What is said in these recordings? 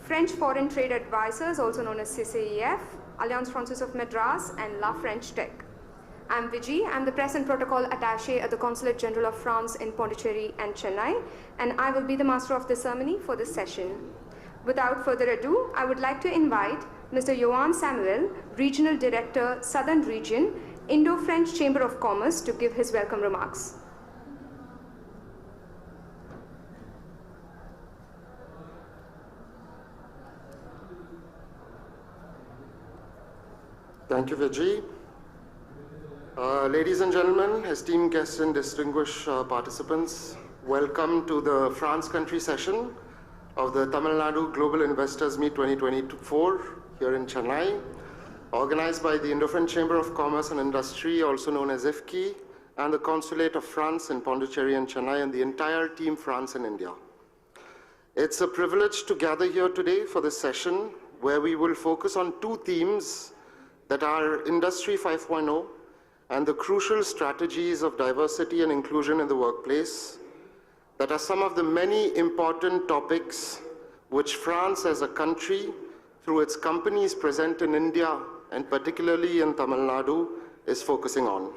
French Foreign Trade Advisors, also known as CCEF, Alliance Française of Madras, and La French Tech. I'm Viji. I'm the Press and Protocol Attaché at the Consulate General of France in Pondicherry and Chennai, and I will be the master of the ceremony for this session. Without further ado, I would like to invite Mr. Johan Samuel, Regional Director, Southern Region, Indo-French Chamber of Commerce, to give his welcome remarks. Thank you, Vijay. Ladies and gentlemen, esteemed guests and distinguished participants, welcome to the France country session of the Tamil Nadu Global Investors Meet 2024 here in Chennai, organized by the Indo-French Chamber of Commerce and Industry, also known as IFCI, and the Consulate of France in Pondicherry and Chennai, and the entire Team France in India. It's a privilege to gather here today for this session, where we will focus on two themes that are Industry 5.0 and the crucial strategies of diversity and inclusion in the workplace, that are some of the many important topics which France as a country, through its companies present in India and particularly in Tamil Nadu, is focusing on.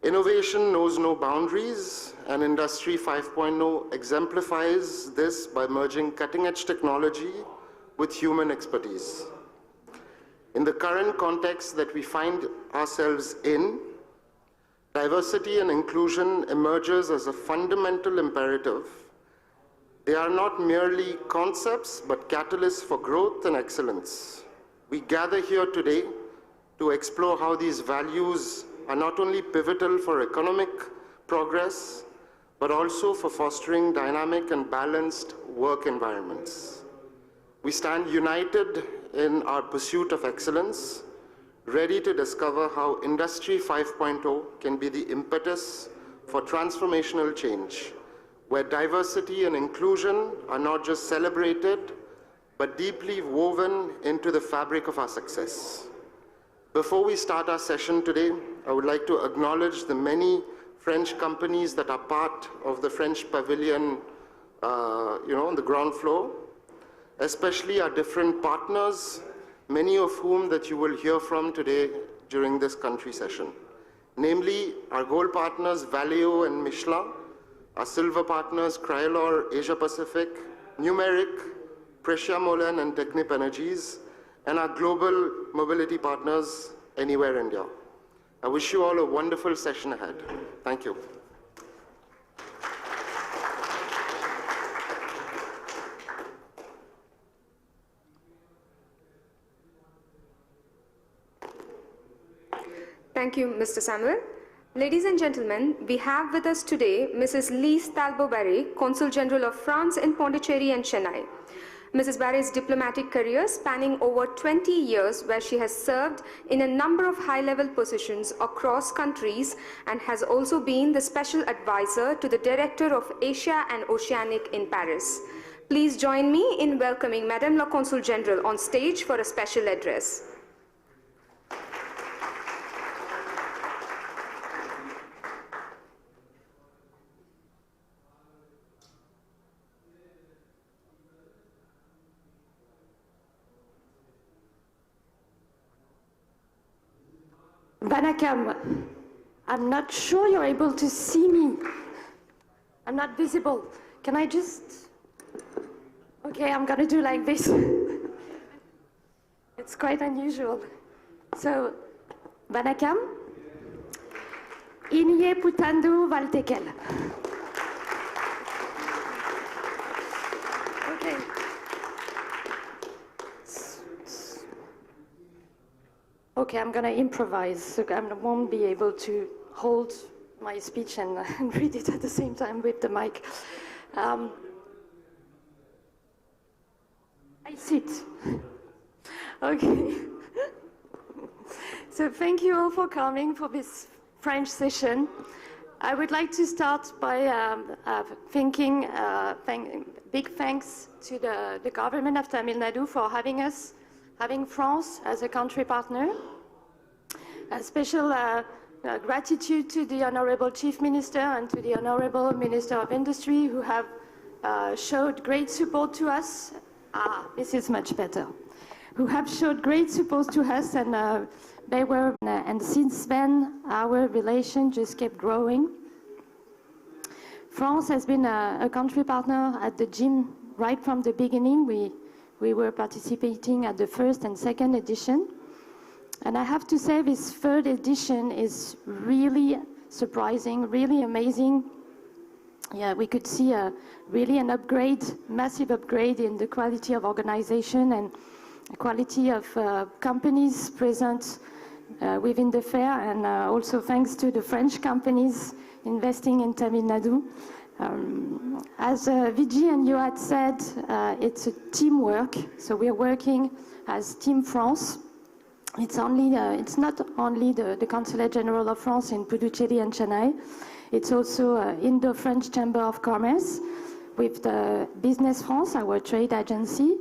Innovation knows no boundaries, and Industry 5.0 exemplifies this by merging cutting-edge technology with human expertise. In the current context that we find ourselves in, diversity and inclusion emerges as a fundamental imperative. They are not merely concepts, but catalysts for growth and excellence. We gather here today to explore how these values are not only pivotal for economic progress, but also for fostering dynamic and balanced work environments. We stand united in our pursuit of excellence, ready to discover how Industry 5.0 can be the impetus for transformational change, where diversity and inclusion are not just celebrated, but deeply woven into the fabric of our success. Before we start our session today, I would like to acknowledge the many French companies that are part of the French pavilion, on the ground floor, especially our different partners, many of whom that you will hear from today during this country session. Namely, our gold partners, Valeo and Michelin, our silver partners, Cryolor, Asia Pacific, Numeric, Precious Molen and Technip Energies, and our global mobility partners, Anywhere India. I wish you all a wonderful session ahead. Thank you. Thank you, Mr. Samuel. Ladies and gentlemen, we have with us today Mrs. Lise Talbot-Barry, Consul General of France in Pondicherry and Chennai. Mrs. Barry's diplomatic career spanning over 20 years, where she has served in a number of high-level positions across countries and has also been the special advisor to the Director of Asia and Oceanic in Paris. Please join me in welcoming Madame la Consul General on stage for a special address. Vanakam, I'm not sure you're able to see me. I'm not visible. Can I just... Okay, I'm gonna do like this. It's quite unusual. So, Vanakam, Inye Putandu Valtekel. Okay. Okay, I'm gonna improvise, so I won't be able to hold my speech and read it at the same time with the mic. I sit. Okay. So thank you all for coming for this French session. I would like to start by big thanks to the government of Tamil Nadu for having France as a country partner. A special gratitude to the Honorable Chief Minister and to the Honorable Minister of Industry, who have showed great support to us This is much better. Who have showed great support to us, and and since then our relation just kept growing. France has been a country partner at the gym right from the beginning. We were participating at the first and second edition. And I have to say this third edition is really surprising, really amazing. Yeah, we could see really an upgrade, massive upgrade in the quality of organization and quality of companies present within the fair, and also thanks to the French companies investing in Tamil Nadu. As Vigi and you had said, it's a teamwork, so we're working as Team France. It's not only the Consulate General of France in Puducherry and Chennai, it's also Indo-French Chamber of Commerce with the Business France, our trade agency,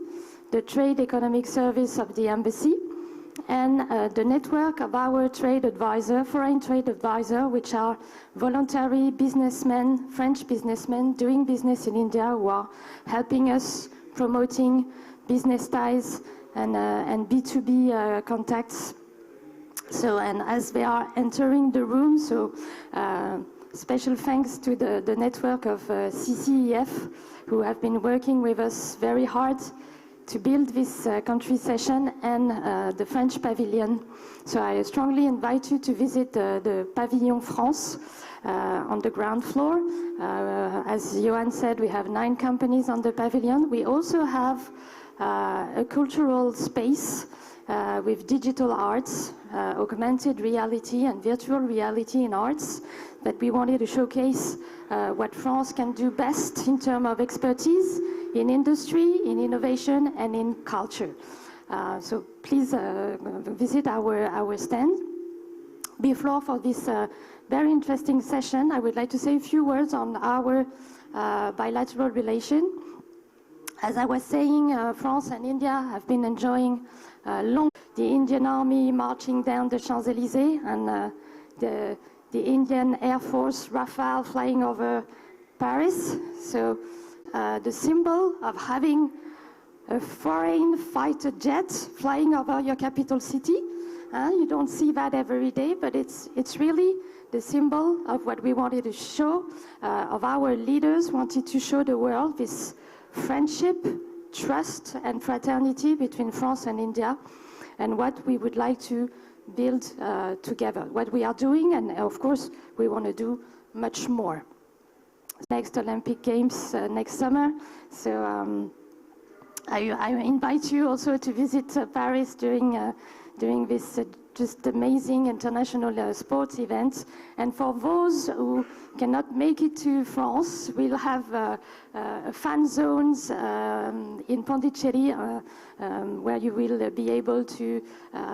the Trade Economic Service of the Embassy, and the network of our trade advisor, foreign trade advisor, which are voluntary businessmen, French businessmen doing business in India, who are helping us promoting business ties and B2B contacts. So, and as they are entering the room, so special thanks to the network of CCEF, who have been working with us very hard to build this country session and the French pavilion. So I strongly invite you to visit the Pavillon France on the ground floor. As Johan said, we have 9 companies on the pavilion. We also have a cultural space with digital arts, augmented reality and virtual reality in arts, that we wanted to showcase what France can do best in terms of expertise in industry, in innovation, and in culture. So please visit our stand. Before for this very interesting session, I would like to say a few words on our bilateral relation. As I was saying, France and India have been enjoying the Indian Army marching down the Champs-Élysées, and the Indian Air Force Rafale flying over Paris. So the symbol of having a foreign fighter jet flying over your capital city. You don't see that every day, but it's really the symbol of what we wanted to show, of our leaders wanted to show the world, this friendship, trust and fraternity between France and India, and what we would like to build together, what we are doing, and of course we want to do much more. Next Olympic Games next summer, so I invite you also to visit Paris during this just amazing international sports event. And for those who cannot make it to France, we'll have fan zones in Pondicherry where you will be able to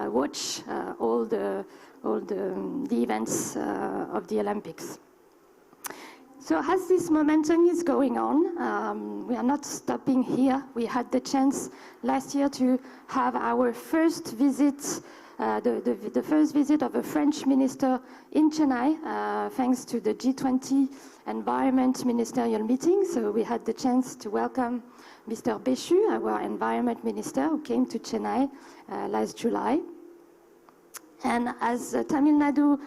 watch all the events of the Olympics. So as this momentum is going on, we are not stopping here. We had the chance last year to have our first visit, the first visit of a French minister in Chennai, thanks to the G20 Environment Ministerial Meeting. So we had the chance to welcome Mr. Béchu, our Environment Minister, who came to Chennai last July. And as Tamil Nadu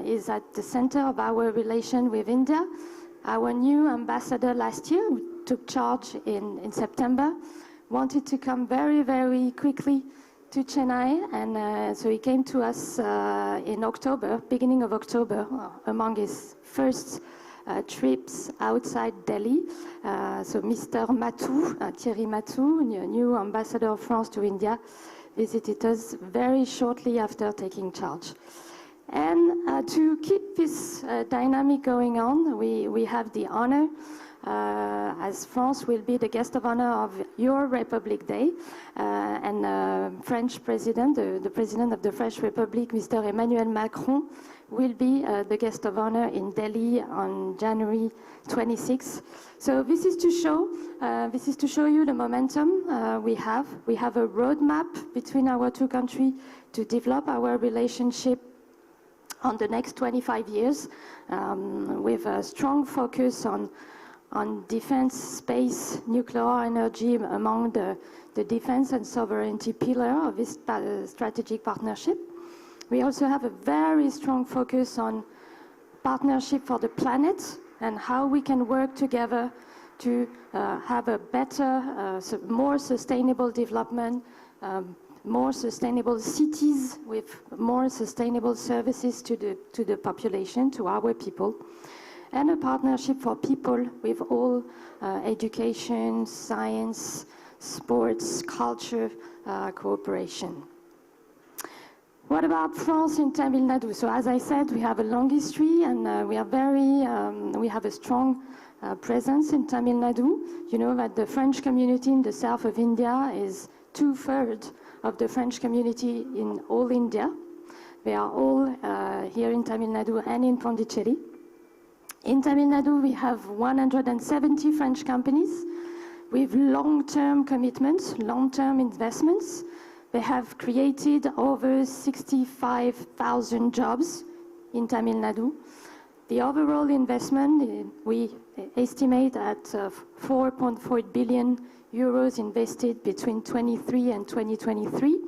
is at the center of our relation with India, our new ambassador last year, who took charge in September, wanted to come very, very quickly to Chennai, and so he came to us in October, beginning of October, among his first trips outside Delhi. So Mr. Matou, Thierry Matou, new ambassador of France to India, visited us very shortly after taking charge. And to keep this dynamic going on, we have the honor, as France will be the guest of honor of your Republic Day, and French President, the President of the French Republic, Mr. Emmanuel Macron, will be the guest of honor in Delhi on January 26th. So this is to show you the momentum we have. We have a roadmap between our two countries to develop our relationship on the next 25 years, with a strong focus on on defense, space, nuclear energy among the defense and sovereignty pillar of this strategic partnership. We also have a very strong focus on partnership for the planet and how we can work together to have a better, more sustainable development, more sustainable cities with more sustainable services to the population, to our people, and a partnership for people with all education, science, sports, culture, cooperation. What about France in Tamil Nadu? So as I said, we have a long history and we have a strong presence in Tamil Nadu. You know that the French community in the south of India is 2/3 of the French community in all India. They are all here in Tamil Nadu and in Pondicherry. In Tamil Nadu, we have 170 French companies with long-term commitments, long-term investments. They have created over 65,000 jobs in Tamil Nadu. The overall investment, we estimate at 4.4 billion euros invested between 2023 and 2023.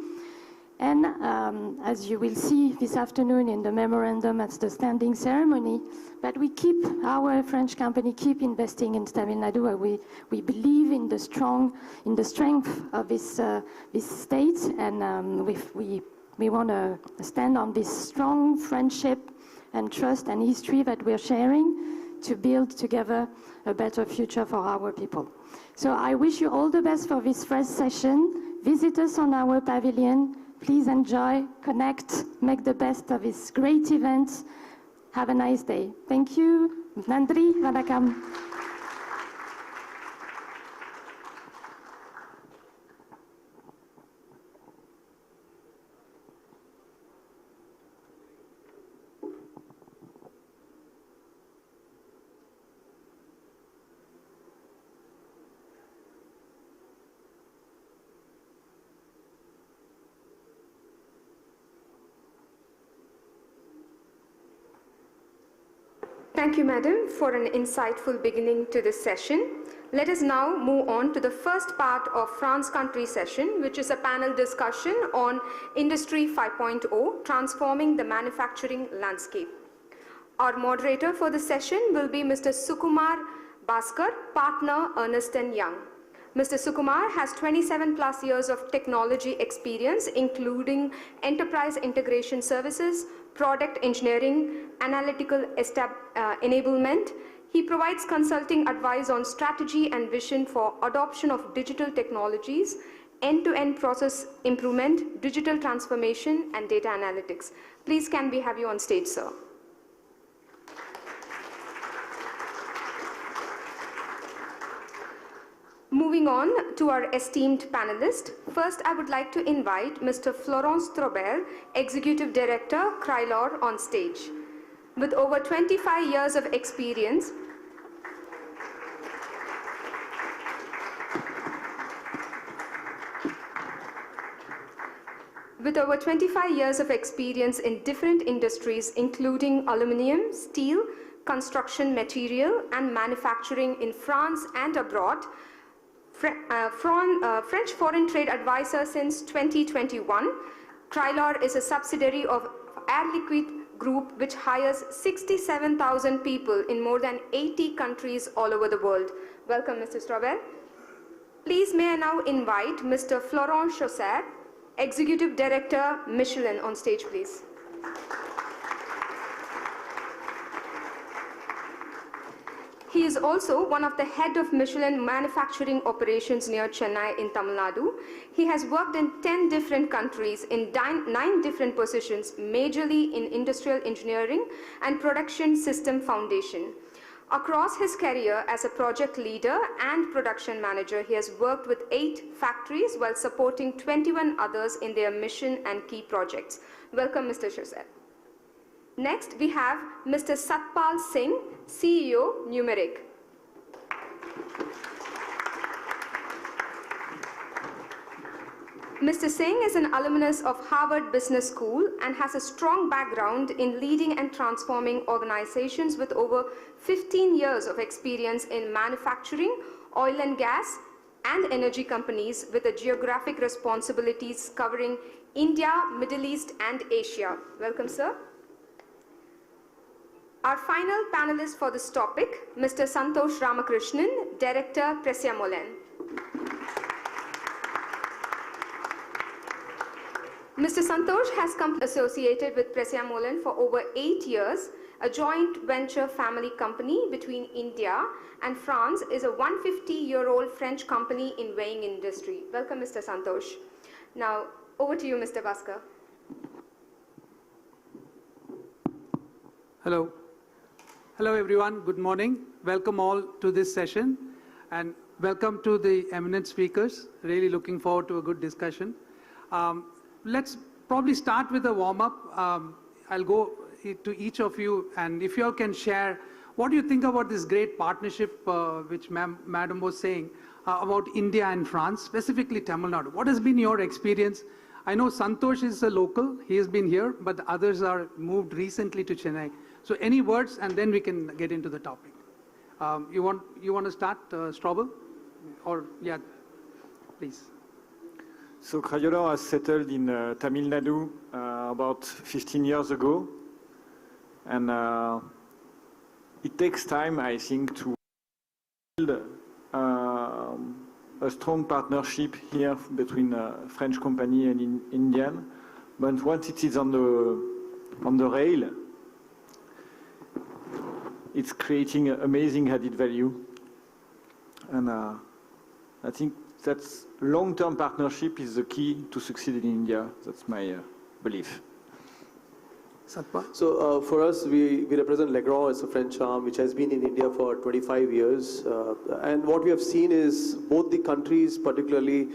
And as you will see this afternoon in the memorandum at the standing ceremony, that our French company keep investing in Tamil Nadu. We believe in the strength of this state, and we want to stand on this strong friendship and trust and history that we're sharing to build together a better future for our people. So I wish you all the best for this first session. Visit us on our pavilion. Please enjoy, connect, make the best of this great event. Have a nice day. Thank you. Nandri, Vanakkam. Thank you, Madam, for an insightful beginning to this session. Let us now move on to the first part of France Country session, which is a panel discussion on Industry 5.0, transforming the manufacturing landscape. Our moderator for the session will be Mr. Sukumar Bhaskar, partner, Ernst & Young. Mr. Sukumar has 27 plus years of technology experience, including enterprise integration services, product engineering, analytical enablement. He provides consulting advice on strategy and vision for adoption of digital technologies, end-to-end process improvement, digital transformation, and data analytics. Please, can we have you on stage, sir? Moving on to our esteemed panelists, first I would like to invite Mr. Florent Strobel, Executive Director, Crylor, on stage. With over 25 years of experience, in different industries, including aluminum, steel, construction material, and manufacturing in France and abroad, French Foreign Trade Advisor since 2021, Crylor is a subsidiary of Air Liquide Group, which hires 67,000 people in more than 80 countries all over the world. Welcome, Mr. Strobel. Please, may I now invite Mr. Florent Chausset, Executive Director, Michelin, on stage, please. He is also one of the head of Michelin manufacturing operations near Chennai in Tamil Nadu. He has worked in 10 different countries in 9 different positions, majorly in industrial engineering and production system foundation. Across his career as a project leader and production manager, he has worked with 8 factories while supporting 21 others in their mission and key projects. Welcome, Mr. Chausset. Next, we have Mr. Satpal Singh, CEO, Numeric. Mr. Singh is an alumnus of Harvard Business School and has a strong background in leading and transforming organizations with over 15 years of experience in manufacturing, oil and gas, and energy companies with a geographic responsibilities covering India, Middle East, and Asia. Welcome, sir. Our final panelist for this topic, Mr. Santosh Ramakrishnan, Director, Presiamolen. Mr. Santosh has come associated with Presiamolen for over 8 years. A joint venture family company between India and France is a 150-year-old French company in weighing industry. Welcome, Mr. Santosh. Now, over to you, Mr. Bhaskar. Hello. Hello, everyone. Good morning. Welcome all to this session. And welcome to the eminent speakers. Really looking forward to a good discussion. Let's probably start with a warm-up. I'll go to each of you, and if you all can share, what do you think about this great partnership which Madam was saying about India and France, specifically Tamil Nadu? What has been your experience? I know Santosh is a local, he has been here, but the others are moved recently to Chennai. So any words, and then we can get into the topic. You want to start, Strobel? Or, yeah, please. So Crayola has settled in Tamil Nadu about 15 years ago, and it takes time, I think, to build a strong partnership here between a French company and Indian. But once it is on the rail, it's creating amazing added value, and I think that's long-term partnership is the key to succeed in India. That's my belief. Satpa? So for us, we represent Legrand as a French arm which has been in India for 25 years. And what we have seen is both the countries, particularly,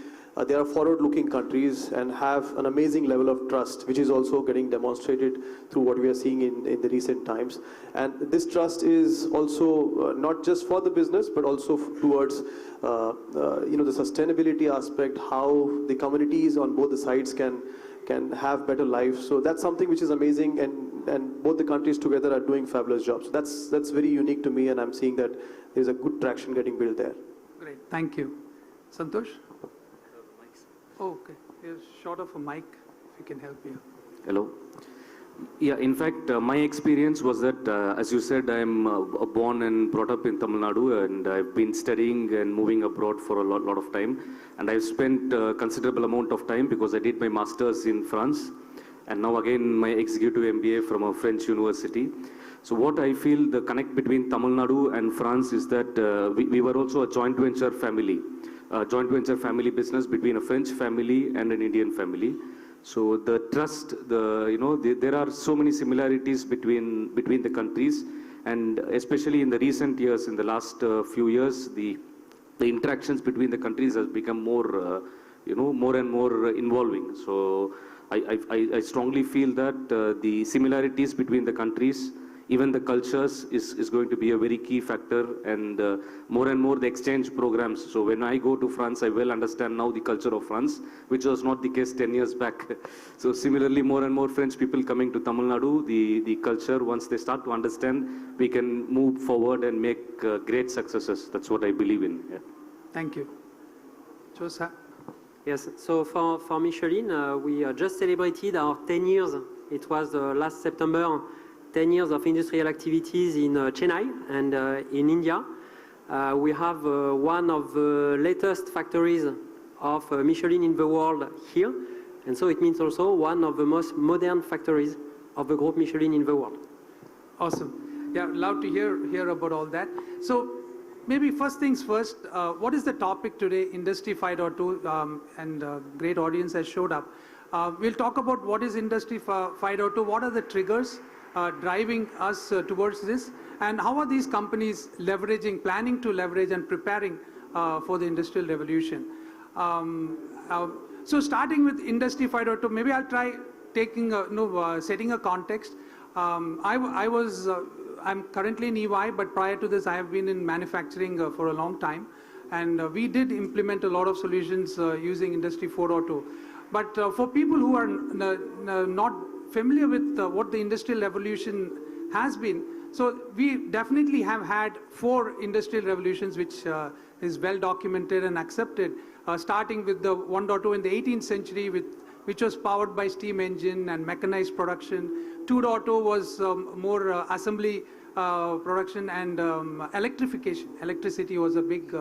they are forward-looking countries and have an amazing level of trust, which is also getting demonstrated through what we are seeing in the recent times. And this trust is also not just for the business, but also towards the sustainability aspect, how the communities on both the sides can have better lives. So that's something which is amazing, and both the countries together are doing fabulous jobs. So that's very unique to me, and I'm seeing that there's a good traction getting built there. Great, thank you. Santosh? Oh, okay. You're short of a mic, if you can help me. Hello. Yeah, in fact, my experience was that, as you said, I'm born and brought up in Tamil Nadu, and I've been studying and moving abroad for a lot of time. And I've spent a considerable amount of time because I did my master's in France, and now again my executive MBA from a French university. So what I feel the connect between Tamil Nadu and France is that we were also a joint venture family business between a French family and an Indian family. So the trust, there are so many similarities between the countries, and especially in the recent years, in the last few years, the interactions between the countries has become more, more and more involving. So I strongly feel that the similarities between the countries, even the cultures, is going to be a very key factor, and more the exchange programs. So when I go to France, I well understand now the culture of France, which was not the case 10 years back. So similarly, more and more French people coming to Tamil Nadu, the culture, once they start to understand, we can move forward and make great successes. That's what I believe in. Yeah. Thank you. Josa? Yes, so for Michelin, we just celebrated our 10 years. It was last September, 10 years of industrial activities in Chennai and in India. We have one of the latest factories of Michelin in the world here. And so it means also one of the most modern factories of the group Michelin in the world. Awesome. Yeah, love to hear about all that. So maybe first things first, what is the topic today, Industry 5.2, and great audience has showed up. We'll talk about what is Industry 5.2, what are the triggers driving us towards this, and how are these companies planning to leverage and preparing for the industrial revolution. So starting with Industry 5.2, maybe I'll try setting a context. I'm currently in EY, but prior to this I have been in manufacturing for a long time, and we did implement a lot of solutions using Industry 4.2. But for people who are not familiar with what the Industrial Revolution has been, so we definitely have had 4 industrial revolutions, which is well documented and accepted, starting with the 1.0 in the 18th century, which was powered by steam engine and mechanized production. 2.0 was more assembly production and electrification. Electricity was a big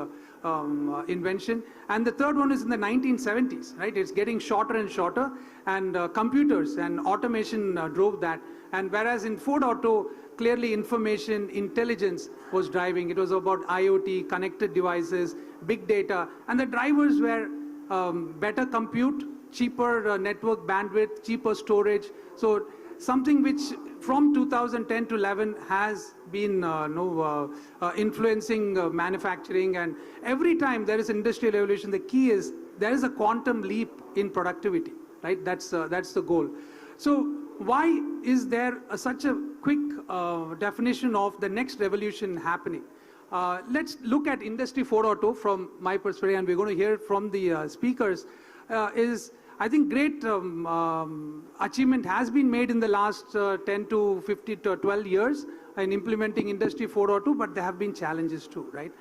invention. And the third one is in the 1970s, right? It's getting shorter and shorter, and computers and automation drove that. And whereas in 4.0, clearly information, intelligence was driving. It was about IoT, connected devices, big data, and the drivers were better compute, cheaper network bandwidth, cheaper storage. So something which from 2010 to 11 has been influencing manufacturing, and every time there is industrial revolution, the key is there is a quantum leap in productivity, right? That's the goal. So why is there such a quick definition of the next revolution happening? Let's look at Industry 4.0 from my perspective, and we're going to hear from the speakers. I think great achievement has been made in the last 10 to 50 to 12 years in implementing Industry 4.0, but there have been challenges too, right?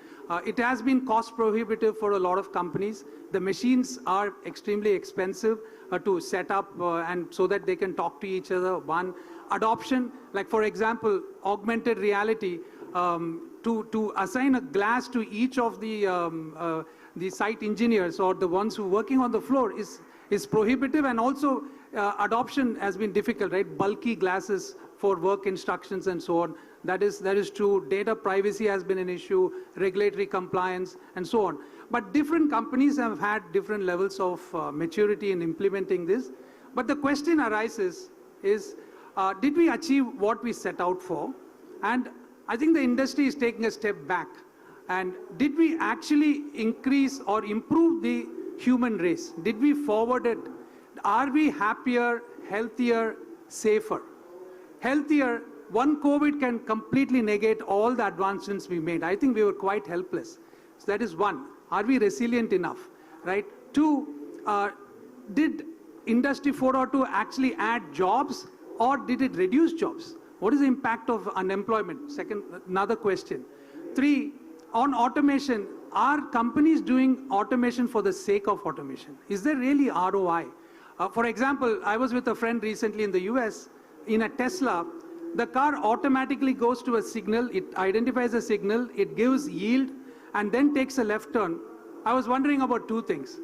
It has been cost prohibitive for a lot of companies. The machines are extremely expensive to set up and so that they can talk to each other. One, adoption, like for example, augmented reality, to assign a glass to each of the site engineers or the ones who are working on the floor is prohibitive, and also adoption has been difficult, right? Bulky glasses for work instructions and so on. That is true. Data privacy has been an issue, regulatory compliance, and so on. But different companies have had different levels of maturity in implementing this. But the question arises is, did we achieve what we set out for? And I think the industry is taking a step back. And did we actually increase or improve the human race? Did we forward it? Are we happier, healthier, safer? Healthier, one COVID can completely negate all the advancements we made. I think we were quite helpless. So that is one. Are we resilient enough, right? Two, did Industry 4.0 actually add jobs, or did it reduce jobs? What is the impact of unemployment? Second, another question. Three, on automation, are companies doing automation for the sake of automation? Is there really ROI? For example, I was with a friend recently in the US. In a Tesla, the car automatically goes to a signal, it identifies a signal, it gives yield, and then takes a left turn. I was wondering about two things.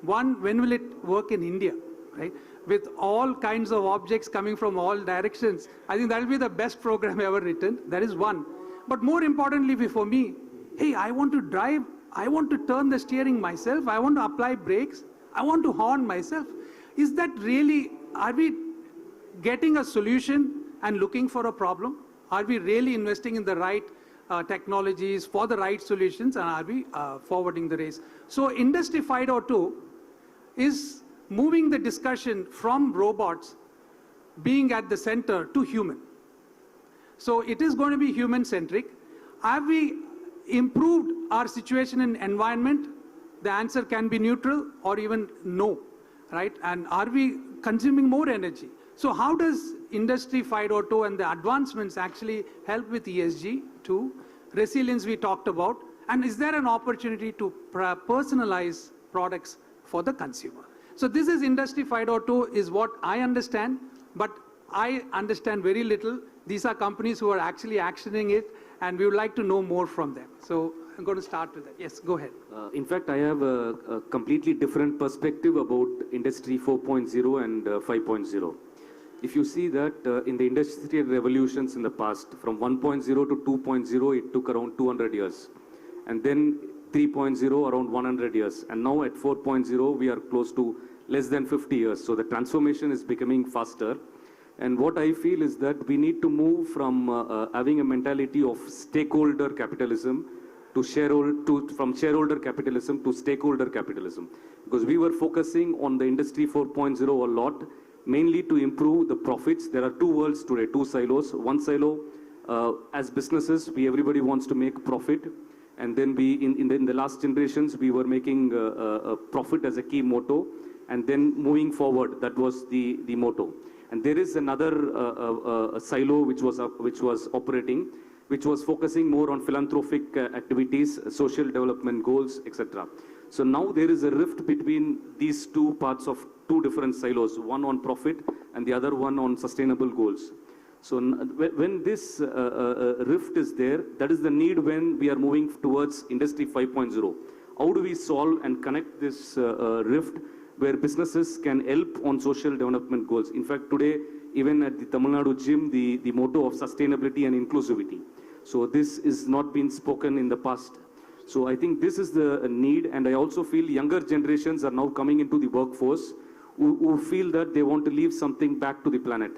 One, when will it work in India, right? With all kinds of objects coming from all directions. I think that will be the best program ever written. That is one. But more importantly for me, hey, I want to drive, I want to turn the steering myself, I want to apply brakes, I want to horn myself. Is that really, are we getting a solution and looking for a problem? Are we really investing in the right technologies for the right solutions, and are we forwarding the race? So Industry 5.2 is moving the discussion from robots being at the center to human. So it is going to be human-centric. Have we improved our situation in environment? The answer can be neutral or even no, right? And are we consuming more energy? So how does Industry 5.0 and the advancements actually help with ESG? Two, resilience we talked about. And is there an opportunity to personalize products for the consumer? So this is Industry 5.2 is what I understand, but I understand very little. These are companies who are actually actioning it, and we would like to know more from them. So I'm going to start with that. Yes, go ahead. In fact, I have a completely different perspective about Industry 4.0 and 5.0. If you see that in the industrial revolutions in the past, from 1.0 to 2.0, it took around 200 years. And then 3.0, around 100 years. And now at 4.0, we are close to less than 50 years. So the transformation is becoming faster. And what I feel is that we need to move from having a mentality of stakeholder capitalism to from shareholder capitalism to stakeholder capitalism. Because we were focusing on the Industry 4.0 a lot, mainly to improve the profits. There are two worlds today, two silos. One silo, as businesses, everybody wants to make profit. And then in the last generations, we were making profit as a key motto. and then moving forward. That was the motto. And there is another silo which was operating, which was focusing more on philanthropic activities, social development goals, etc. So now there is a rift between these two parts of two different silos, one on profit and the other one on sustainable goals. So when this rift is there, that is the need when we are moving towards Industry 5.0. How do we solve and connect this rift where businesses can help on social development goals? In fact, today, even at the Tamil Nadu gym, the motto of sustainability and inclusivity. So this is not been spoken in the past. So I think this is the need, and I also feel younger generations are now coming into the workforce who feel that they want to leave something back to the planet.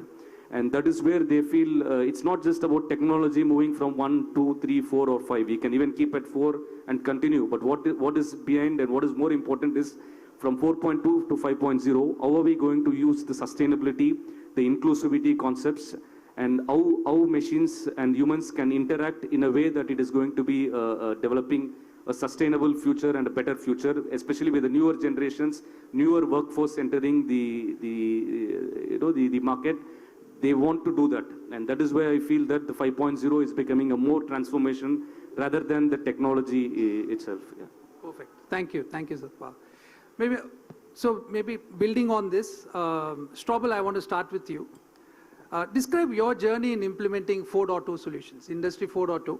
And that is where they feel it's not just about technology moving from 1, 2, 3, 4 or 5. We can even keep at 4 and continue. But what is behind and what is more important is from 4.2 to 5.0, how are we going to use the sustainability, the inclusivity concepts, and how machines and humans can interact in a way that it is going to be developing a sustainable future and a better future, especially with the newer generations, newer workforce entering the market. They want to do that, and that is why I feel that the 5.0 is becoming a more transformation rather than the technology itself. Yeah. Perfect. Thank you, Satpal. Maybe building on this, Strobel, I want to start with you. Describe your journey in implementing 4.0 solutions, Industry 4.0,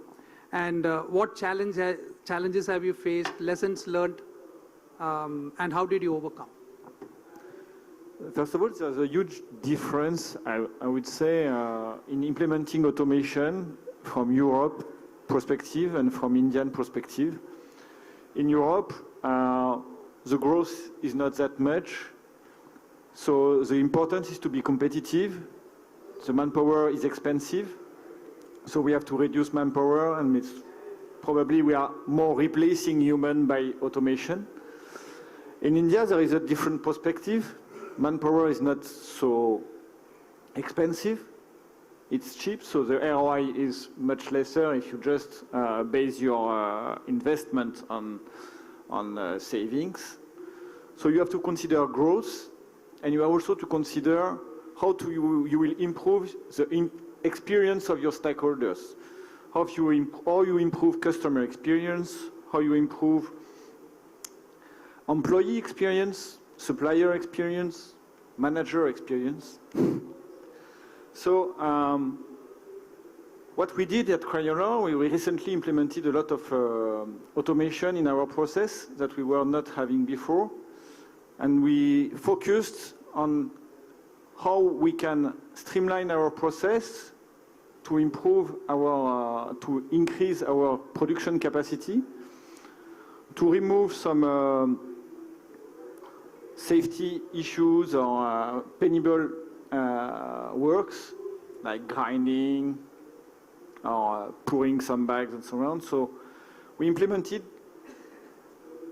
and what challenges have you faced, lessons learned, and how did you overcome? First of all, there's a huge difference, I would say, in implementing automation from Europe perspective and from Indian perspective. In Europe, the growth is not that much, so the importance is to be competitive. The manpower is expensive, so we have to reduce manpower, and probably we are more replacing human by automation. In India, there is a different perspective. Manpower is not so expensive. It's cheap, so the ROI is much lesser if you just base your investment on savings. So you have to consider growth, and you have also to consider how you will improve the experience of your stakeholders, how you improve customer experience, how you improve employee experience, supplier experience, manager experience. So what we did at Crayola, we recently implemented a lot of automation in our process that we were not having before. And we focused on how we can streamline our process to improve to increase our production capacity, to remove some safety issues or penable works like grinding or pouring some bags and so on. So we implemented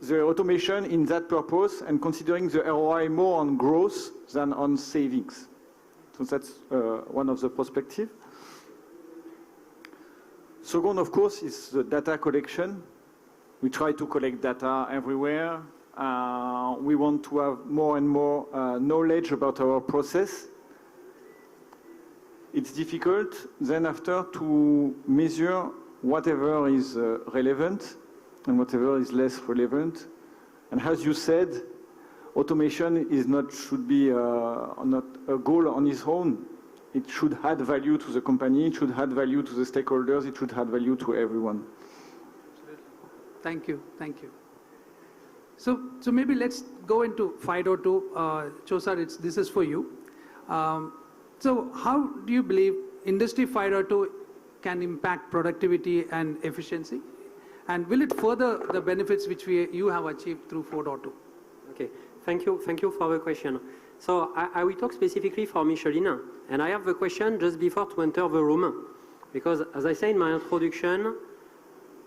the automation in that purpose and considering the ROI more on growth than on savings. So that's one of the perspectives. Second, of course, is the data collection. We try to collect data everywhere. We want to have more and more knowledge about our process. It's difficult then after to measure whatever is relevant and whatever is less relevant. And as you said, automation should be not a goal on its own. It should add value to the company, it should add value to the stakeholders, it should add value to everyone. Thank you. So maybe let's go into 5.2. Chosar, this is for you. So how do you believe Industry 5.2 can impact productivity and efficiency? And will it further the benefits which you have achieved through 4.2? Okay, thank you for the question. So I will talk specifically for Michelin, and I have the question just before to enter the room, because as I said in my introduction,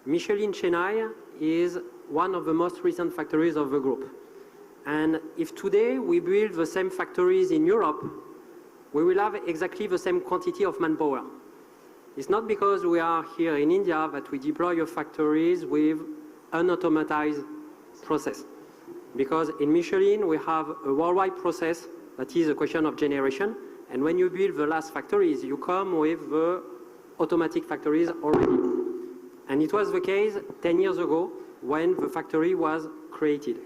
Michelin Chennai is one of the most recent factories of the group. And if today we build the same factories in Europe, we will have exactly the same quantity of manpower. It's not because we are here in India that we deploy your factories with an automatized process. Because in Michelin, we have a worldwide process that is a question of generation. And when you build the last factories, you come with the automatic factories already. And it was the case 10 years ago when the factory was created.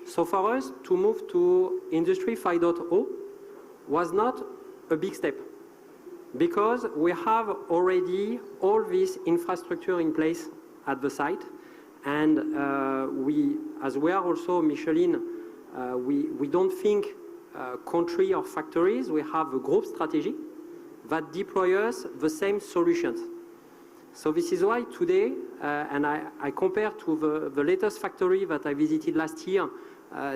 So for us to move to Industry 5.0 was not a big step, because we have already all this infrastructure in place at the site. And we, as we are also Michelin, we don't think country or factories. We have a group strategy that deploys the same solutions. So this is why today, and I compare to the latest factory that I visited last year,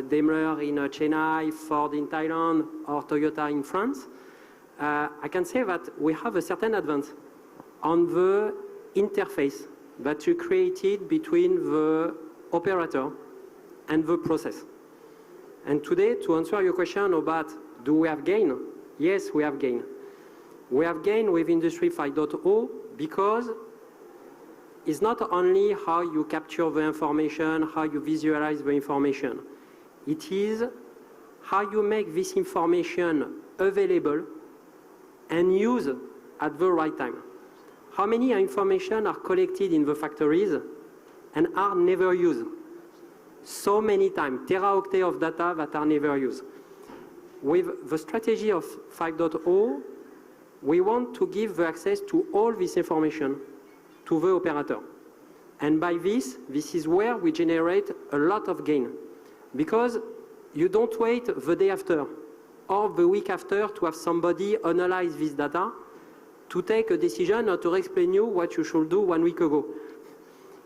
Daimler in Chennai, Ford in Thailand, or Toyota in France, I can say that we have a certain advance on the interface that you created between the operator and the process. And today, to answer your question about do we have gain? Yes, we have gain. We have gain with Industry 5.0 because it's not only how you capture the information, how you visualize the information. It is how you make this information available and used at the right time. How many information are collected in the factories and are never used? So many times, teraoctets of data that are never used. With the strategy of 5.0, we want to give the access to all this information to the operator. And by this is where we generate a lot of gain. Because you don't wait the day after or the week after to have somebody analyze this data to take a decision or to explain you what you should do 1 week ago.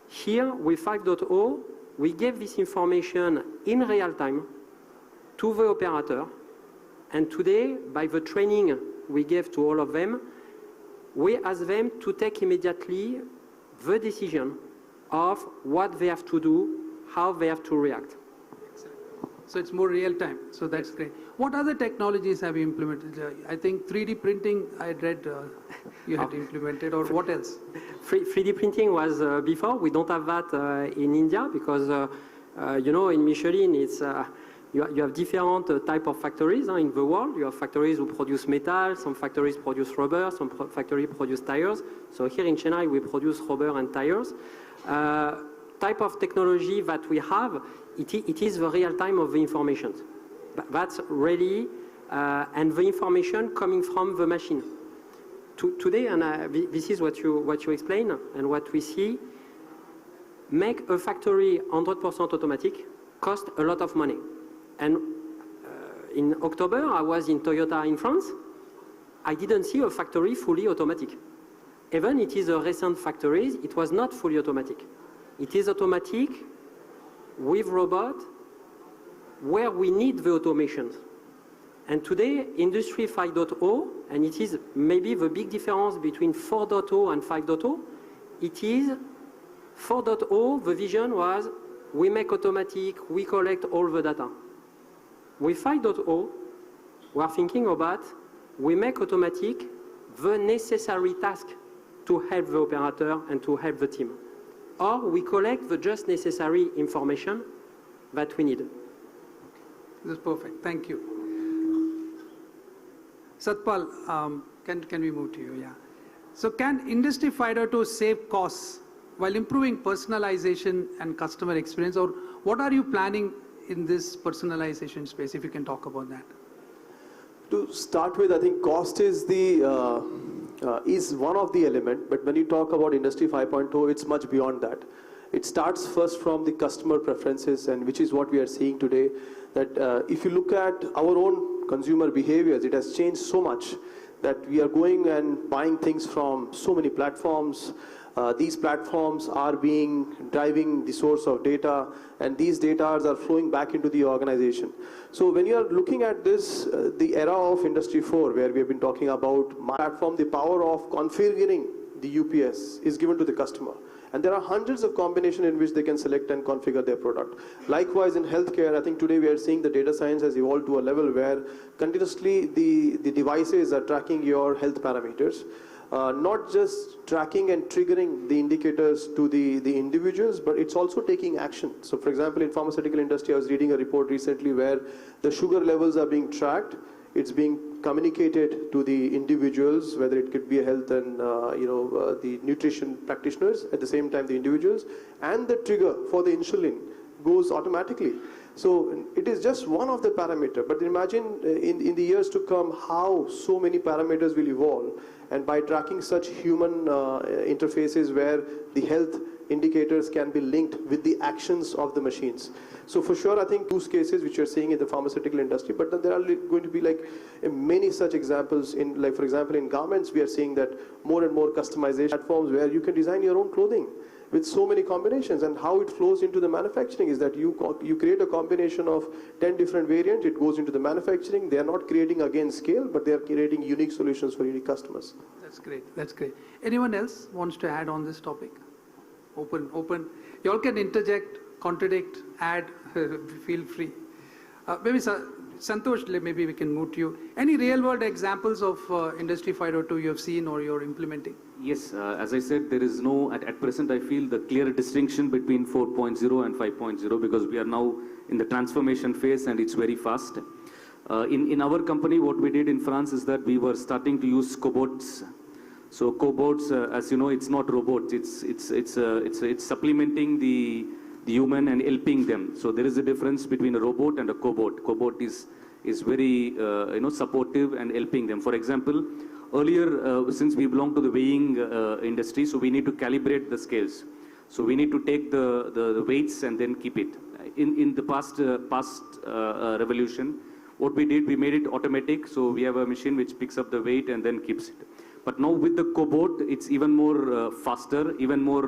Here, with 5.0, we give this information in real time to the operator. And today, by the training we give to all of them, we ask them to take immediately the decision of what they have to do, how they have to react. So it's more real time. So that's great. What other technologies have you implemented? I think 3D printing, I read you had implemented, or what else? 3D printing was before. We don't have that in India because, you know, in Michelin, it's, you have different type of factories in the world. You have factories who produce metal, some factories produce rubber, some factories produce tires. So here in Chennai, we produce rubber and tires. Type of technology that we have, it is the real time of the information. That's really, and the information coming from the machine. Today, and this is what you explain, and what we see, make a factory 100% automatic cost a lot of money. And in October, I was in Toyota in France. I didn't see a factory fully automatic. Even it is a recent factory, it was not fully automatic. It is automatic with robot where we need the automation. And today, Industry 5.0, and it is maybe the big difference between 4.0 and 5.0, it is 4.0, the vision was we make automatic, we collect all the data. With 5.0, we are thinking about we make automatic the necessary task to help the operator and to help the team. Or we collect the just necessary information that we need. This is perfect. Thank you. Satpal, can we move to you? Yeah. So can Industry 5.0 save costs while improving personalization and customer experience? Or what are you planning in this personalization space, if you can talk about that? To start with, I think cost is the is one of the element, but when you talk about Industry 5.0, it's much beyond that. It starts first from the customer preferences, and which is what we are seeing today, that if you look at our own consumer behaviors, it has changed so much that we are going and buying things from so many platforms. These platforms are driving the source of data, and these data are flowing back into the organization. So when you are looking at this, the era of Industry 4, where we have been talking about my platform, the power of configuring the UPS is given to the customer. And there are hundreds of combinations in which they can select and configure their product. Likewise, in healthcare, I think today we are seeing the data science has evolved to a level where continuously the devices are tracking your health parameters. not just tracking and triggering the indicators to the individuals, but it's also taking action. So for example, in pharmaceutical industry, I was reading a report recently where the sugar levels are being tracked. It's being communicated to the individuals, whether it could be a health and the nutrition practitioners, at the same time the individuals, and the trigger for the insulin goes automatically. So it is just one of the parameters, but imagine in the years to come how so many parameters will evolve, and by tracking such human interfaces where the health indicators can be linked with the actions of the machines. So for sure, I think use cases which you're seeing in the pharmaceutical industry, but then there are going to be like many such examples in, like for example, in garments, we are seeing that more and more customization platforms where you can design your own clothing with so many combinations, and how it flows into the manufacturing is that you create a combination of 10 different variants, it goes into the manufacturing. They are not creating again scale, but they are creating unique solutions for unique customers. That's great, that's great. Anyone else wants to add on this topic? Open. You all can interject, contradict, add, feel free. Maybe Santosh, maybe we can move to you. Any real world examples of Industry 5.2 you have seen or you're implementing? Yes, as I said, there is no, at present I feel the clear distinction between 4.0 and 5.0 because we are now in the transformation phase and it's very fast. In our company, what we did in France is that we were starting to use cobots. So cobots, as you know, it's not robots, it's supplementing the human and helping them. So there is a difference between a robot and a cobot. Cobot is very supportive and helping them. For example, earlier, since we belong to the weighing industry, so we need to calibrate the scales. So we need to take the weights and then keep it. In the past revolution, what we did, we made it automatic. So we have a machine which picks up the weight and then keeps it. But now with the cobot, it's even more faster, even more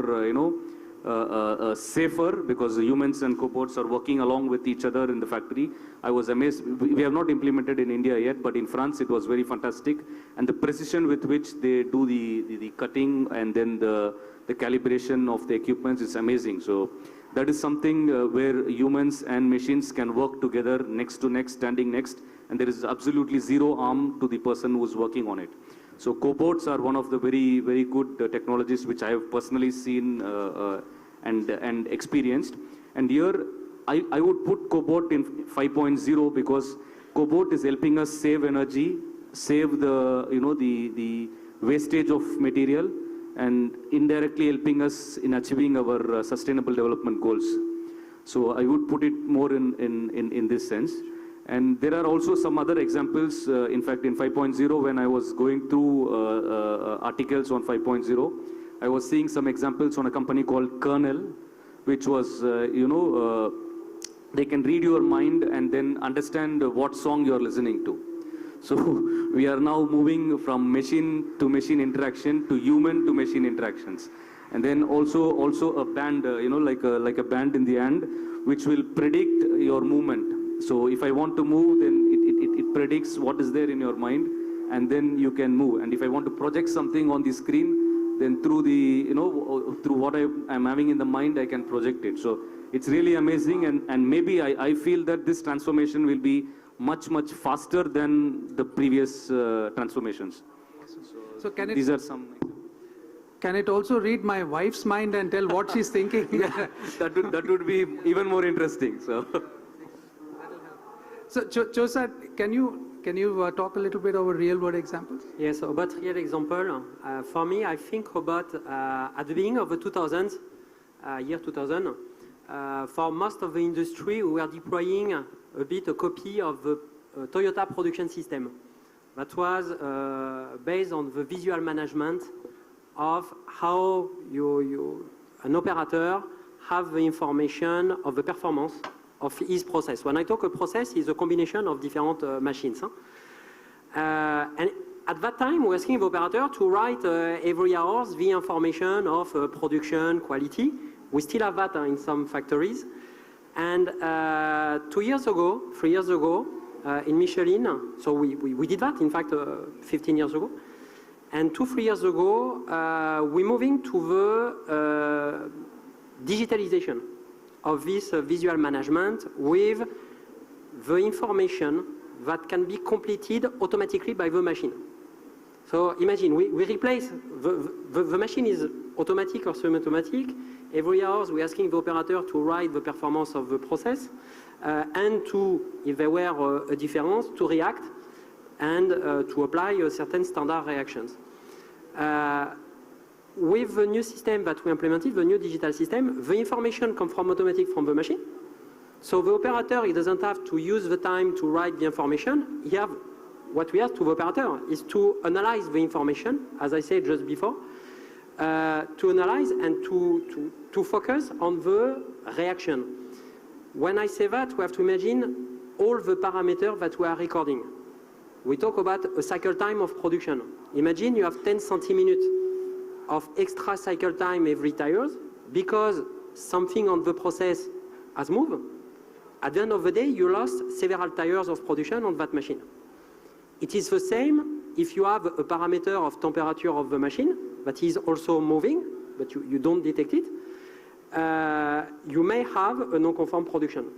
safer, because the humans and cobots are working along with each other in the factory. I was amazed. We have not implemented in India yet, but in France it was very fantastic. And the precision with which they do the cutting and then the calibration of the equipment is amazing. So that is something where humans and machines can work together next to next, standing next, and there is absolutely zero harm to the person who is working on it. So cobots are one of the very, very good technologies which I have personally seen and experienced. And here I would put cobot in 5.0 because cobot is helping us save energy, save the wastage of material, and indirectly helping us in achieving our sustainable development goals. So I would put it more in this sense. And there are also some other examples. In fact, in 5.0, when I was going through articles on 5.0, I was seeing some examples on a company called Kernel, which was, they can read your mind and then understand what song you're listening to. So we are now moving from machine to machine interaction to human to machine interactions. And then also a band, like a band in the hand, which will predict your movement. So if I want to move, then it predicts what is there in your mind, and then you can move. And if I want to project something on the screen, then through through what I'm having in the mind, I can project it. So it's really amazing, and maybe I feel that this transformation will be much faster than the previous transformations. So can it, these are some. Can it also read my wife's mind and tell what she's thinking? Yeah, that would be even more interesting. So. So, Chosat, can you talk a little bit over real-world examples? Yes, about real example. For me, I think about at the beginning of the 2000s, year 2000, for most of the industry, we were deploying a copy of the Toyota production system. That was based on the visual management of how an operator have the information of the performance of his process. When I talk a process, it's a combination of different machines. And at that time, we were asking the operator to write every hour the information of production quality. We still have that in some factories. And 3 years ago, in Michelin, so we did that, in fact, 15 years ago. And 2-3 years ago, we're moving to the digitalization of this visual management with the information that can be completed automatically by the machine. So imagine we replace, the machine is automatic or semi-automatic. Every hour we're asking the operator to write the performance of the process and to, if there were a difference, to react and to apply certain standard reactions. With the new system that we implemented, the new digital system, the information comes from automatic from the machine. So the operator, he doesn't have to use the time to write the information. What we ask to the operator is to analyze the information, as I said just before, to analyze and to focus on the reaction. When I say that, we have to imagine all the parameters that we are recording. We talk about a cycle time of production. Imagine you have 10 centiminutes of extra cycle time every tires because something on the process has moved. At the end of the day, you lost several tires of production on that machine. It is the same if you have a parameter of temperature of the machine that is also moving, but you don't detect it. You may have a non-conform production.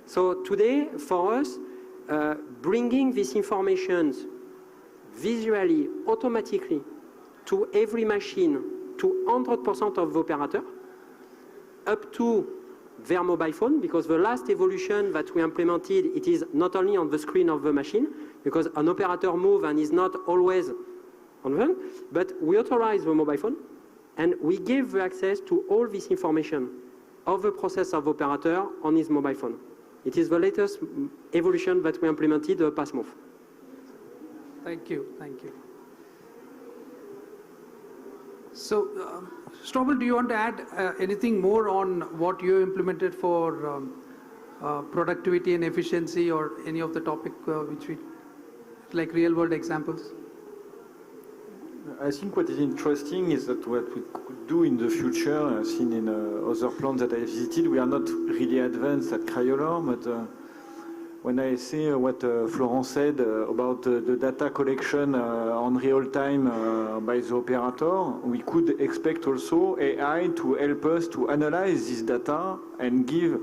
So today, for us, bringing this information visually, automatically, to every machine, to 100% of the operator, up to their mobile phone, because the last evolution that we implemented, it is not only on the screen of the machine, because an operator moves and is not always on the phone, but we authorize the mobile phone, and we give the access to all this information of the process of the operator on his mobile phone. It is the latest evolution that we implemented the past month. Thank you, thank you. So, Strobel, do you want to add anything more on what you implemented for productivity and efficiency, or any of the topic which we, like real-world examples? I think what is interesting is that what we could do in the future, seen in other plants that I visited, we are not really advanced at Crayola, but when I say what Florent said about the data collection on real time by the operator, we could expect also AI to help us to analyze this data and give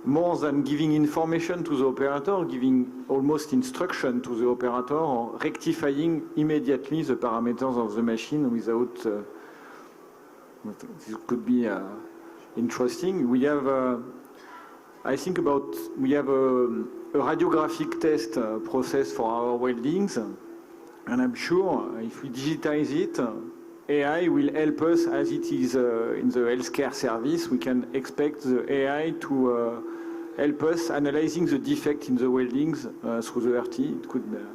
more than giving information to the operator, giving almost instruction to the operator, or rectifying immediately the parameters of the machine without, this could be interesting. We have, I think we have a radiographic test process for our weldings, and I'm sure if we digitize it, AI will help us, as it is in the healthcare service. We can expect the AI to help us analyzing the defect in the weldings through the RT. It could,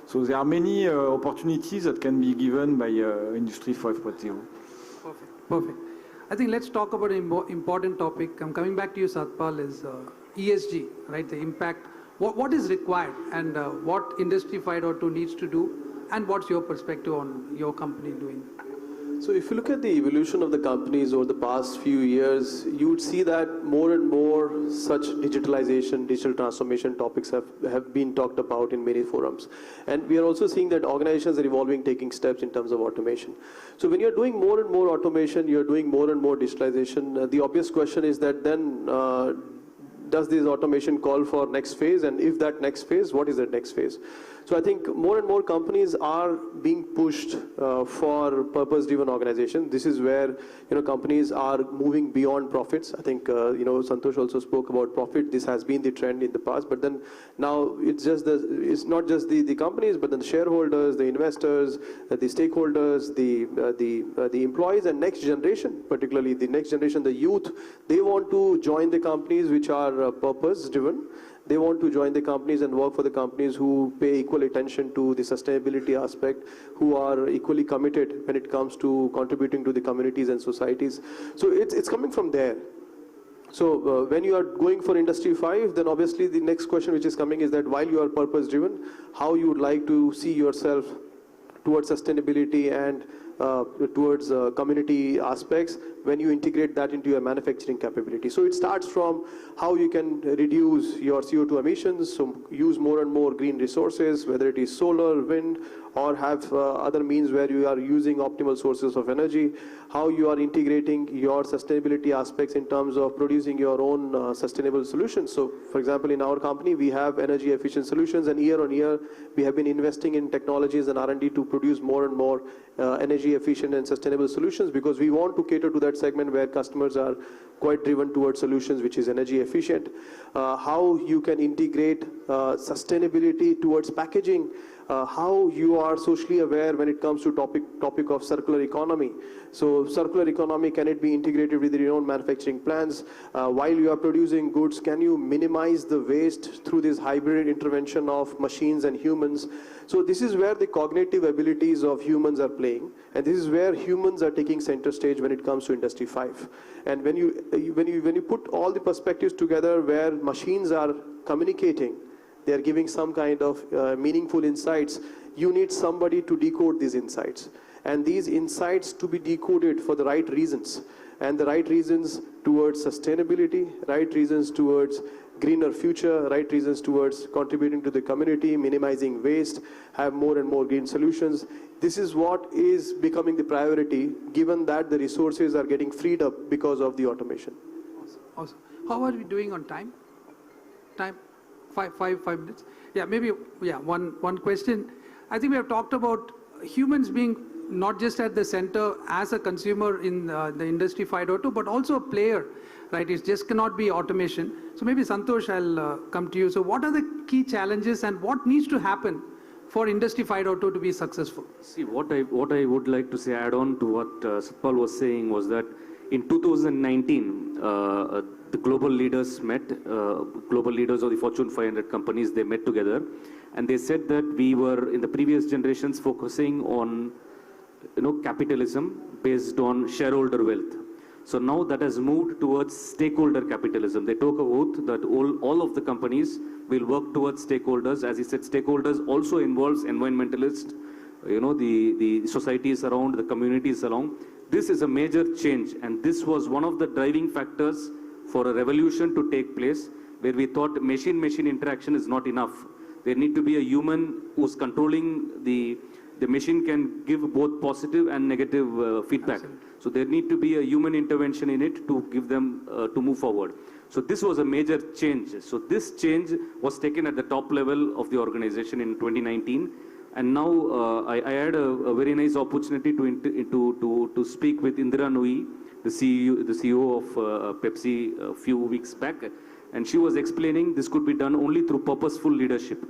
so there are many opportunities that can be given by Industry 5.0. Perfect, perfect. I think let's talk about an important topic. I'm coming back to you, Satpal, is ESG, right? The impact. What is required, and what Industry 5.2 needs to do, and what's your perspective on your company doing? So if you look at the evolution of the companies over the past few years, you would see that more and more such digitalization, digital transformation topics have been talked about in many forums. And we are also seeing that organizations are evolving, taking steps in terms of automation. So when you're doing more and more automation, you're doing more and more digitalization, the obvious question is that then does this automation call for next phase? And if that next phase, what is that next phase? So I think more and more companies are being pushed for purpose-driven organization. This is where companies are moving beyond profits. I think Santosh also spoke about profit. This has been the trend in the past, but then now it's not just the companies, but then the shareholders, the investors, the stakeholders, the employees, and next generation, particularly the next generation, the youth. They want to join the companies which are purpose-driven. They want to join the companies and work for the companies who pay equal attention to the sustainability aspect, who are equally committed when it comes to contributing to the communities and societies. So it's coming from there. So when you are going for Industry 5, then obviously the next question which is coming is that while you are purpose-driven, how you would like to see yourself towards sustainability and towards community aspects, when you integrate that into your manufacturing capability. So it starts from how you can reduce your CO2 emissions, so use more and more green resources, whether it is solar, wind, or have other means where you are using optimal sources of energy, how you are integrating your sustainability aspects in terms of producing your own sustainable solutions. So for example, in our company, we have energy efficient solutions, and year on year, we have been investing in technologies and R&D to produce more and more energy efficient and sustainable solutions, because we want to cater to that segment where customers are quite driven towards solutions which is energy efficient. How you can integrate sustainability towards packaging, how you are socially aware when it comes to topic of circular economy. So circular economy, can it be integrated with your own manufacturing plans? While you are producing goods, can you minimize the waste through this hybrid intervention of machines and humans? So this is where the cognitive abilities of humans are playing, and this is where humans are taking center stage when it comes to Industry 5. And when you put all the perspectives together where machines are communicating, they are giving some kind of meaningful insights, you need somebody to decode these insights. And these insights to be decoded for the right reasons. And the right reasons towards sustainability, right reasons towards greener future, right reasons towards contributing to the community, minimizing waste, have more and more green solutions. This is what is becoming the priority, given that the resources are getting freed up because of the automation. Awesome. How are we doing on time? Five minutes. Yeah, maybe, yeah, one question. I think we have talked about humans being not just at the center as a consumer in the Industry 5.0, but also a player, right? It just cannot be automation. So maybe Santosh, I'll come to you. So what are the key challenges and what needs to happen for Industry 5.0 to be successful? See, what I would like to say, add on to what Satpal was saying, was that in 2019, the global leaders met, global leaders of the Fortune 500 companies, they met together, and they said that we were, in the previous generations, focusing on capitalism based on shareholder wealth. So now that has moved towards stakeholder capitalism. They took a oath that all of the companies will work towards stakeholders. As he said, stakeholders also involves environmentalists, the societies around, the communities around. This is a major change, and this was one of the driving factors for a revolution to take place, where we thought machine-machine interaction is not enough. There need to be a human who's controlling the machine can give both positive and negative feedback. Absolutely. So there need to be a human intervention in it to give them to move forward. So this was a major change. So this change was taken at the top level of the organization in 2019. And now I had a very nice opportunity to speak with Indira Nooyi, the CEO of Pepsi, a few weeks back. And she was explaining this could be done only through purposeful leadership.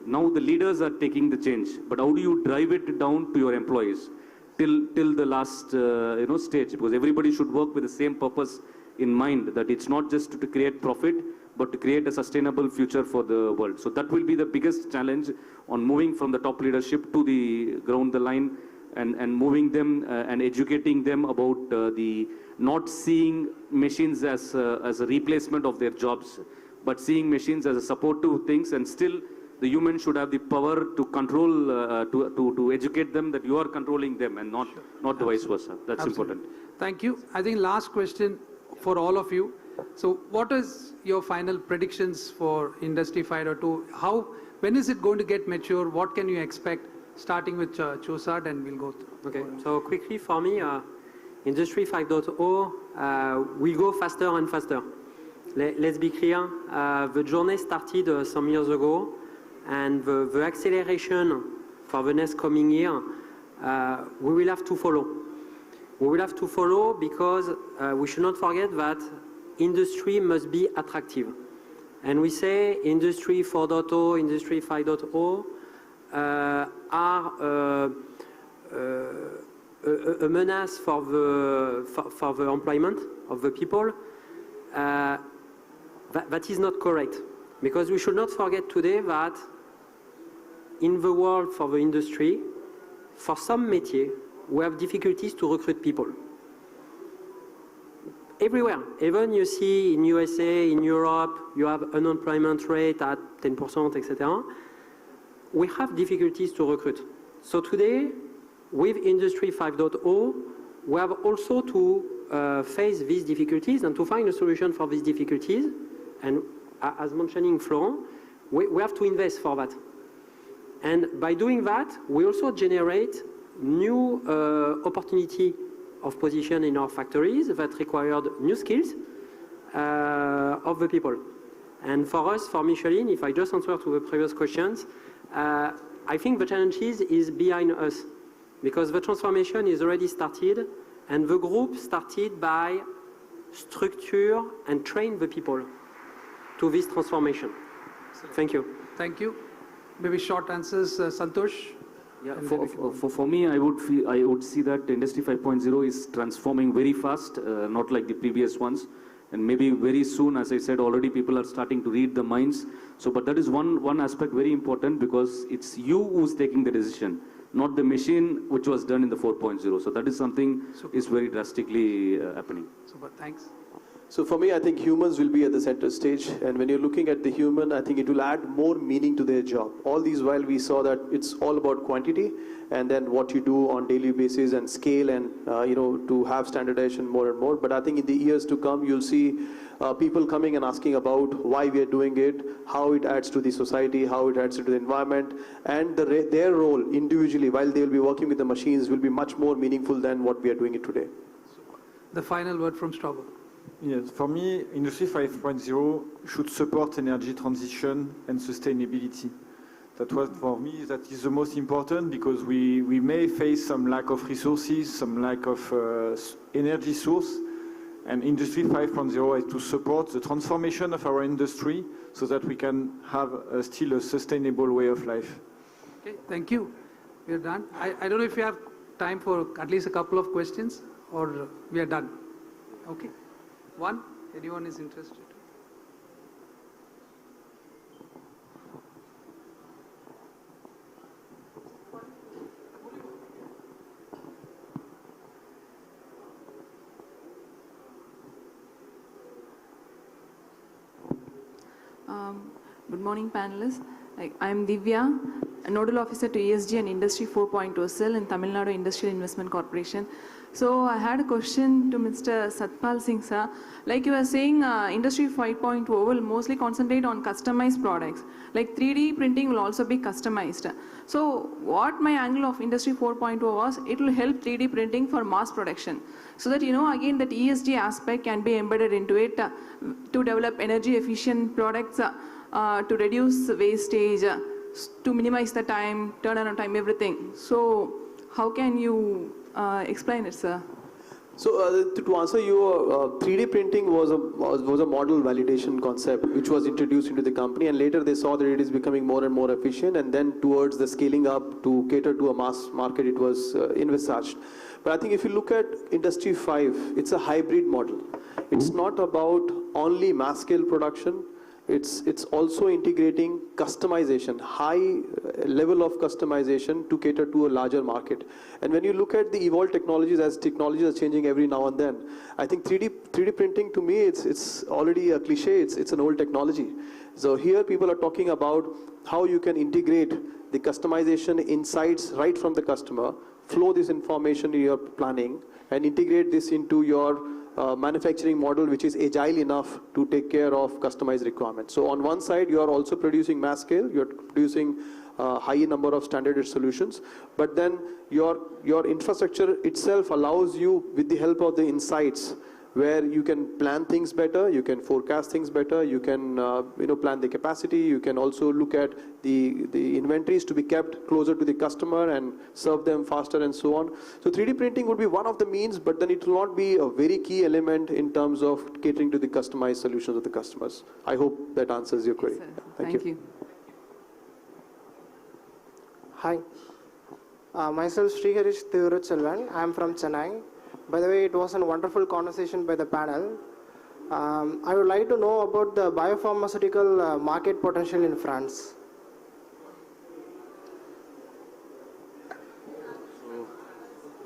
Now the leaders are taking the change, but how do you drive it down to your employees till the last stage? Because everybody should work with the same purpose in mind, that it's not just to create profit, but to create a sustainable future for the world. So that will be the biggest challenge on moving from the top leadership to the ground the line, and moving them and educating them about the not seeing machines as a replacement of their jobs, but seeing machines as a support to things, and still the human should have the power to control, to educate them that you are controlling them, and not the vice versa. That's Absolutely. important. Thank you. I think last question for all of you. So what is your final predictions for Industry 5.0? When is it going to get mature? What can you expect? Starting with Chosad, and we'll go through. Okay, so quickly for me, Industry 5.0 will go faster and faster. Let's be clear, the journey started some years ago, and the acceleration for the next coming year, we will have to follow. We will have to follow because we should not forget that industry must be attractive. And we say Industry 4.0, Industry 5.0 are a menace for the employment of the people. That is not correct, because we should not forget today that in the world for the industry, for some métiers, we have difficulties to recruit people. Everywhere, even you see in USA, in Europe, you have unemployment rate at 10%, etc. We have difficulties to recruit. So today, with Industry 5.0, we have also to face these difficulties and to find a solution for these difficulties, and as mentioning Florent, we have to invest for that. And by doing that, we also generate new opportunity of position in our factories that required new skills of the people. And for us, for Michelin, if I just answer to the previous questions, I think the challenge is behind us, because the transformation is already started, and the group started by structure and train the people to this transformation. Thank you. Thank you. Maybe short answers, Santosh. Yeah, for me, I would see that Industry 5.0 is transforming very fast, not like the previous ones. And maybe very soon, as I said, already people are starting to read the minds. So, but that is one aspect very important, because it's you who's taking the decision, not the machine which was done in the 4.0. So that is something is very drastically happening. Super, thanks. So for me, I think humans will be at the center stage, and when you're looking at the human, I think it will add more meaning to their job. All these while we saw that it's all about quantity, and then what you do on daily basis and scale, and to have standardization more and more. But I think in the years to come, you'll see people coming and asking about why we are doing it, how it adds to the society, how it adds to the environment, and their role individually while they will be working with the machines will be much more meaningful than what we are doing it today. The final word from Strabo. Yes, for me, Industry 5.0 should support energy transition and sustainability. That was, for me, that is the most important, because we may face some lack of resources, some lack of energy source, and Industry 5.0 is to support the transformation of our industry so that we can have still a sustainable way of life. Okay, thank you. We're done. I don't know if you have time for at least a couple of questions, or we are done. Okay. One, anyone is interested? Good morning, panelists. I am Divya, a Nodal Officer to ESG and Industry 4.0 Cell in Tamil Nadu Industrial Investment Corporation. So I had a question to Mr. Satpal Singh sir. Like you were saying, Industry 5.0 will mostly concentrate on customized products. Like 3D printing will also be customized. So what my angle of Industry 4.0 was, it will help 3D printing for mass production. So that, again, that ESG aspect can be embedded into it to develop energy efficient products, to reduce wastage, to minimize the time, turnaround time, everything. So how can you explain it, sir? So to answer you, 3D printing was a model validation concept which was introduced into the company, and later they saw that it is becoming more and more efficient, and then towards the scaling up to cater to a mass market, it was envisaged. But I think if you look at Industry 5, it's a hybrid model. It's not about only mass scale production. It's also integrating customization, high level of customization to cater to a larger market. And when you look at the evolved technologies, as technologies are changing every now and then, I think 3D printing, to me, it's already a cliche. It's an old technology. So here people are talking about how you can integrate the customization insights right from the customer, flow this information in your planning, and integrate this into your manufacturing model, which is agile enough to take care of customized requirements. So on one side, you are also producing mass scale, you're producing high number of standardized solutions, but then your infrastructure itself allows you, with the help of the insights, where you can plan things better, you can forecast things better, you can plan the capacity, you can also look at the inventories to be kept closer to the customer and serve them faster and so on. So 3D printing would be one of the means, but then it will not be a very key element in terms of catering to the customized solutions of the customers. I hope that answers your query. Yes, Thank you. Hi, myself Sriharish Thiruchelvan. I am from Chennai. By the way, it was a wonderful conversation by the panel. I would like to know about the biopharmaceutical market potential in France.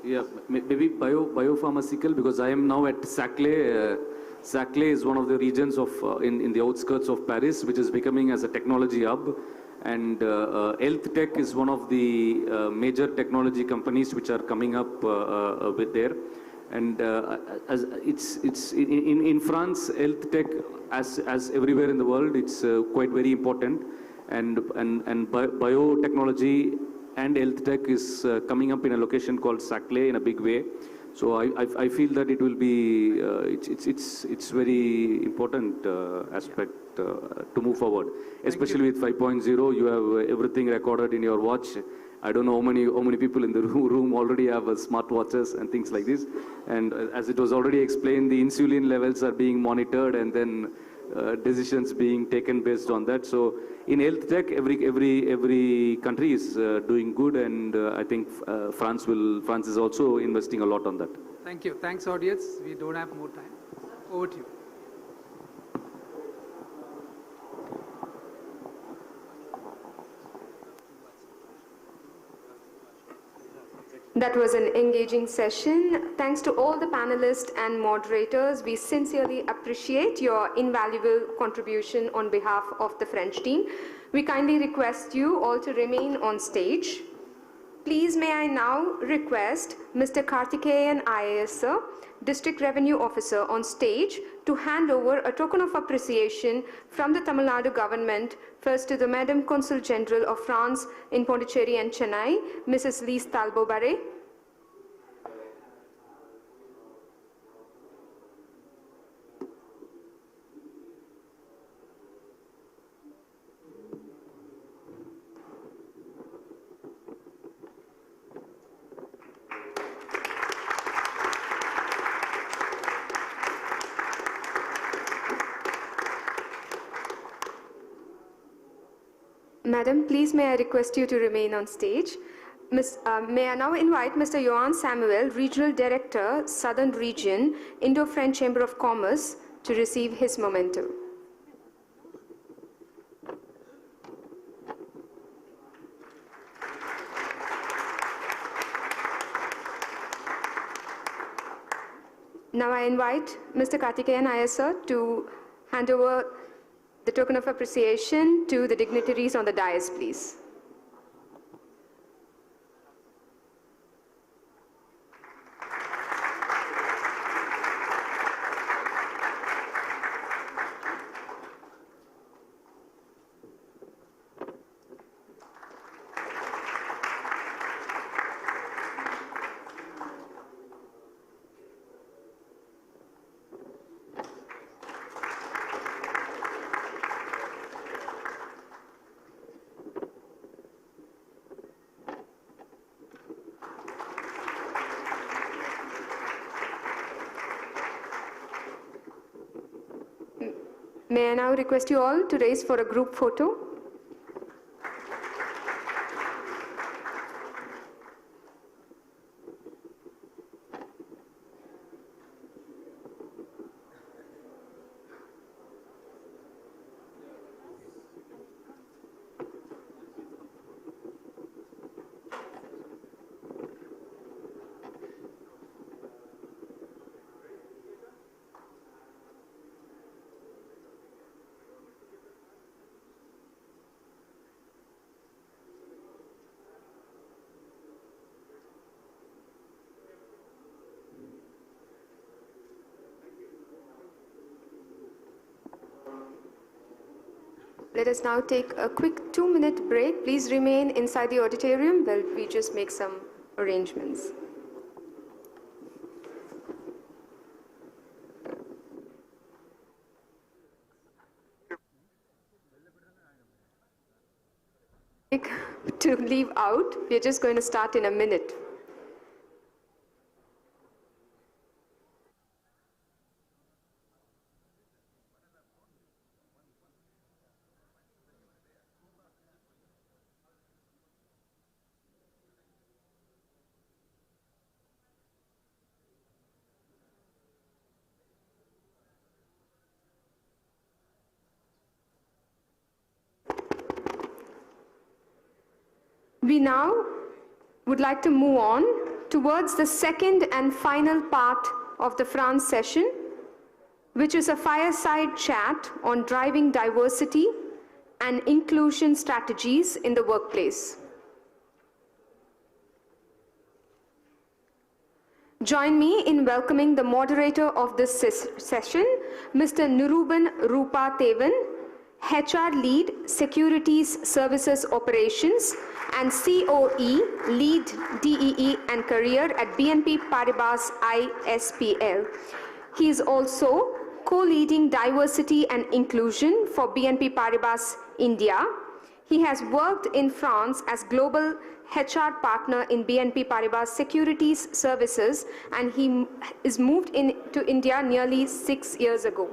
Yeah, maybe biopharmaceutical, because I am now at Saclay. Saclay is one of the regions of in the outskirts of Paris, which is becoming as a technology hub. And health tech is one of the major technology companies which are coming up with there. And as it's in France, health tech, as everywhere in the world, it's quite very important. And biotechnology and health tech is coming up in a location called Saclay in a big way. So I feel that it will be it's very important aspect to move forward, especially with 5.0. You have everything recorded in your watch. I don't know how many people in the room already have smartwatches and things like this. And as it was already explained, the insulin levels are being monitored and then decisions being taken based on that. So in health tech, every country is doing good, and I think France is also investing a lot on that. Thank you. Thanks, audience. We don't have more time. Over to you. That was an engaging session. Thanks to all the panelists and moderators. We sincerely appreciate your invaluable contribution on behalf of the French team. We kindly request you all to remain on stage. Please may I now request Mr. Karthikeyan IAS Sir, District Revenue Officer, on stage to hand over a token of appreciation from the Tamil Nadu government, first to the Madam Consul General of France in Pondicherry and Chennai, Mrs. Lise Talbo-Barre. Madam, please may I request you to remain on stage. May I now invite Mr. Johan Samuel, Regional Director, Southern Region, Indo-French Chamber of Commerce, to receive his memento. Now I invite Mr. Karthikeyan IAS Sir to hand over the token of appreciation to the dignitaries on the dais, please. May I now request you all to raise for a group photo? Let us now take a quick 2-minute break. Please remain inside the auditorium while we just make some arrangements. To leave out, we're just going to start in a minute. We now would like to move on towards the second and final part of the France session, which is a fireside chat on driving diversity and inclusion strategies in the workplace. Join me in welcoming the moderator of this session, Mr. Niruban Rupa Tevan, HR Lead, Securities Services Operations, and COE, Lead DEE and Career at BNP Paribas ISPL. He is also co-leading diversity and inclusion for BNP Paribas India. He has worked in France as global HR partner in BNP Paribas Securities Services, and he is moved to India nearly 6 years ago.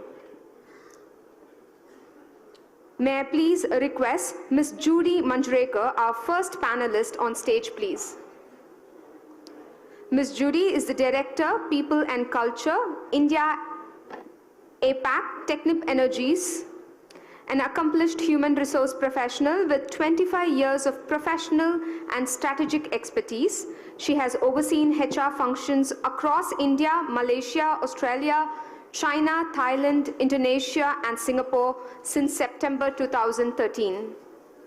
May I please request Ms. Judy Manjrekar, our first panelist, on stage, please. Ms. Judy is the Director, People and Culture, India APAC, Technip Energies, an accomplished human resource professional with 25 years of professional and strategic expertise. She has overseen HR functions across India, Malaysia, Australia, China, Thailand, Indonesia, and Singapore since September 2013.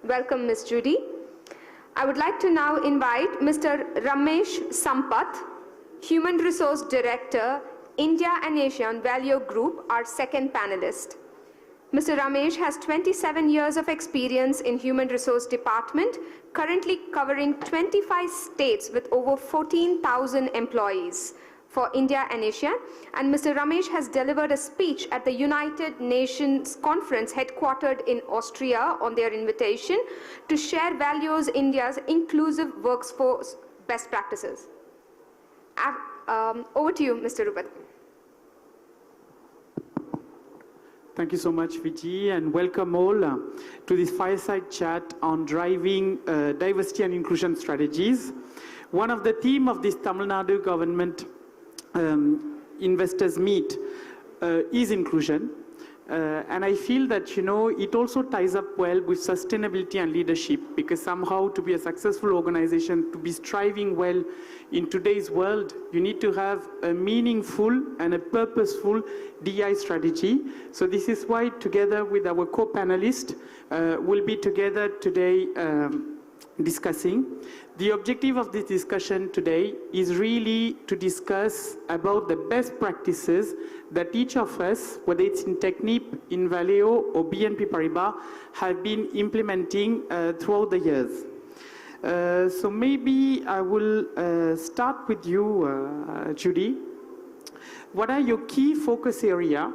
Welcome, Ms. Judy. I would like to now invite Mr. Ramesh Sampath, Human Resource Director, India and Asian Value Group, our second panelist. Mr. Ramesh has 27 years of experience in Human Resource Department, currently covering 25 states with over 14,000 employees for India and Asia. And Mr. Ramesh has delivered a speech at the United Nations Conference headquartered in Austria on their invitation to share values India's inclusive workforce best practices. Over to you, Mr. Rupat. Thank you so much, Viji, and welcome all to this fireside chat on driving diversity and inclusion strategies. One of the themes of this Tamil Nadu government investors meet is inclusion. And I feel that, you know, it also ties up well with sustainability and leadership, because somehow to be a successful organization, to be striving well in today's world, you need to have a meaningful and a purposeful DI strategy. So this is why, together with our co-panelists, we'll be together today discussing. The objective of this discussion today is really to discuss about the best practices that each of us, whether it's in Technip, in Valeo, or BNP Paribas, have been implementing throughout the years. So maybe I will start with you, Judy. What are your key focus areas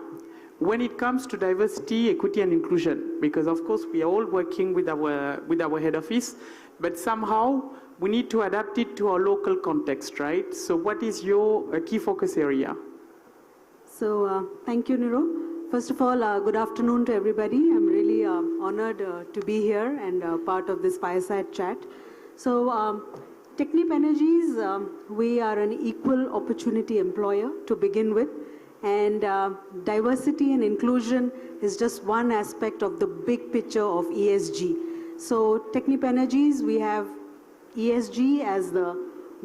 when it comes to diversity, equity, and inclusion? Because of course we are all working with our head office, but somehow we need to adapt it to our local context, right? So what is your key focus area? So thank you, Niro. First of all, good afternoon to everybody. I'm really honored to be here and part of this fireside chat. So Technip Energies, we are an equal opportunity employer to begin with. And diversity and inclusion is just one aspect of the big picture of ESG. So Technip Energies, we have ESG as the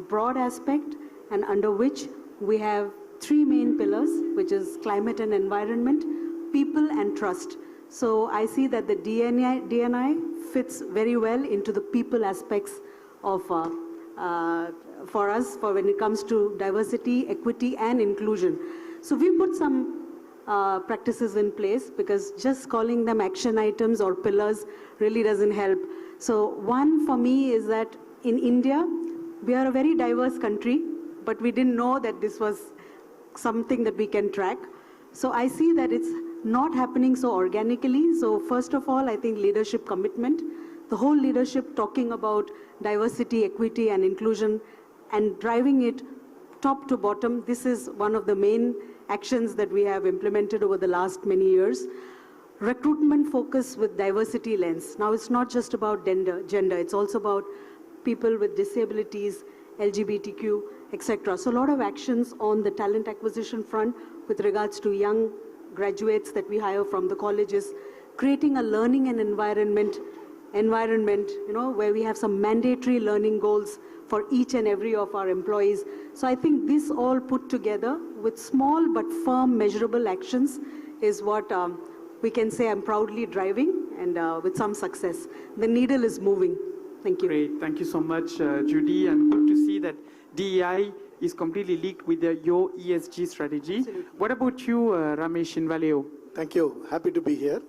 broad aspect, and under which we have three main pillars, which is climate and environment, people and trust. So I see that the D&I fits very well into the people aspects of for us, for when it comes to diversity, equity, and inclusion. So we put some practices in place, because just calling them action items or pillars really doesn't help. So one for me is that in India, we are a very diverse country, but we didn't know that this was something that we can track. So I see that it's not happening so organically. So first of all, I think leadership commitment, the whole leadership talking about diversity, equity, and inclusion, and driving it top to bottom. This is one of the main actions that we have implemented over the last many years. Recruitment focus with diversity lens. Now it's not just about gender, it's also about people with disabilities, LGBTQ, etc. So a lot of actions on the talent acquisition front with regards to young graduates that we hire from the colleges, creating a learning and environment, you know, where we have some mandatory learning goals for each and every of our employees. So I think this all put together with small but firm measurable actions is what we can say I'm proudly driving, and with some success. The needle is moving. Thank you. Great, thank you so much, Judy, and good to see that DEI is completely linked with your ESG strategy. Absolutely. What about you, Ramesh in Valeo? Thank you. Happy to be here.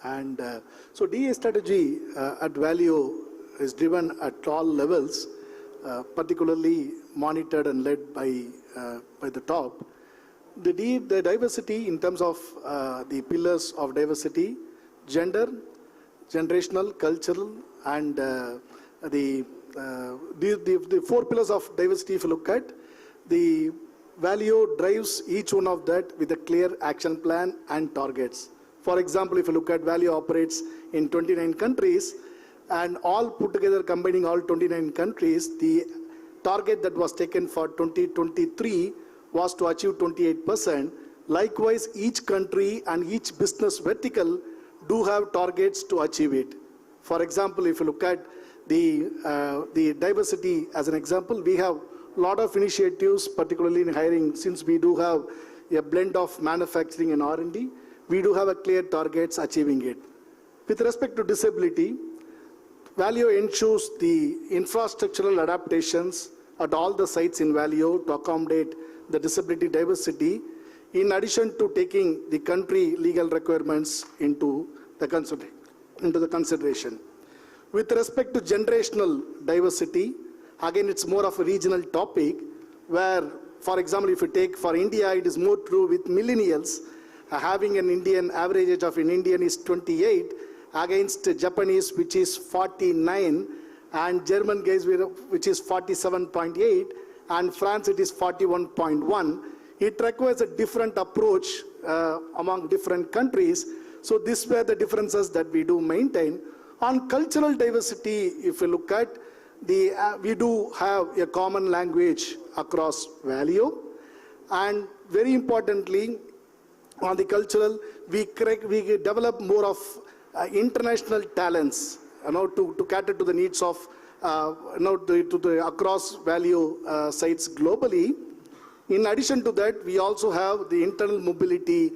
And so DE strategy at Valeo is driven at all levels, particularly monitored and led by the top. The diversity in terms of the pillars of diversity, gender, generational, cultural, and the 4 pillars of diversity, if you look at, the Valeo drives each one of that with a clear action plan and targets. For example, if you look at Valeo operates in 29 countries, and all put together, combining all 29 countries, the target that was taken for 2023 was to achieve 28%. Likewise, each country and each business vertical do have targets to achieve it. For example, if you look at the diversity as an example, we have a lot of initiatives, particularly in hiring, since we do have a blend of manufacturing and R&D, we do have a clear targets achieving it. With respect to disability, Valeo ensures the infrastructural adaptations at all the sites in Valeo to accommodate the disability diversity, in addition to taking the country legal requirements into the consideration. With respect to generational diversity, again, it's more of a regional topic where, for example, if you take for India, it is more true with millennials, having an Indian average age of an Indian is 28 against Japanese, which is 49, and German guys, which is 47.8, and France, it is 41.1. It requires a different approach among different countries. So these were the differences that we do maintain. On cultural diversity, if you look at, we do have a common language across Valeo, and very importantly, on the cultural, we develop more of international talents, to cater to the needs of, across Valeo sites globally. In addition to that, we also have the internal mobility,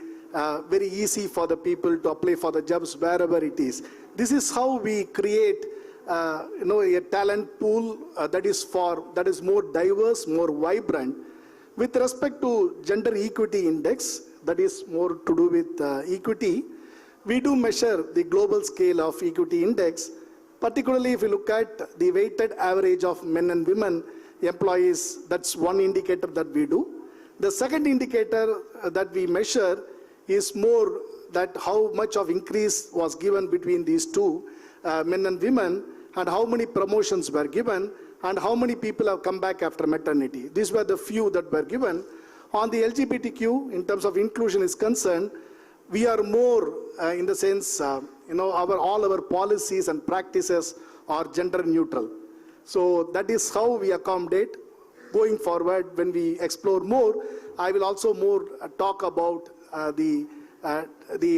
very easy for the people to apply for the jobs wherever it is. This is how we create, a talent pool that is more diverse, more vibrant. With respect to gender equity index, that is more to do with equity, we do measure the global scale of equity index, particularly if you look at the weighted average of men and women employees. That's one indicator that we do. The second indicator that we measure is more that how much of increase was given between these two, men and women, and how many promotions were given, and how many people have come back after maternity. These were the few that were given. On the LGBTQ, in terms of inclusion is concerned, we are more in the sense, all our policies and practices are gender neutral. So that is how we accommodate. Going forward, when we explore more, I will also more talk about the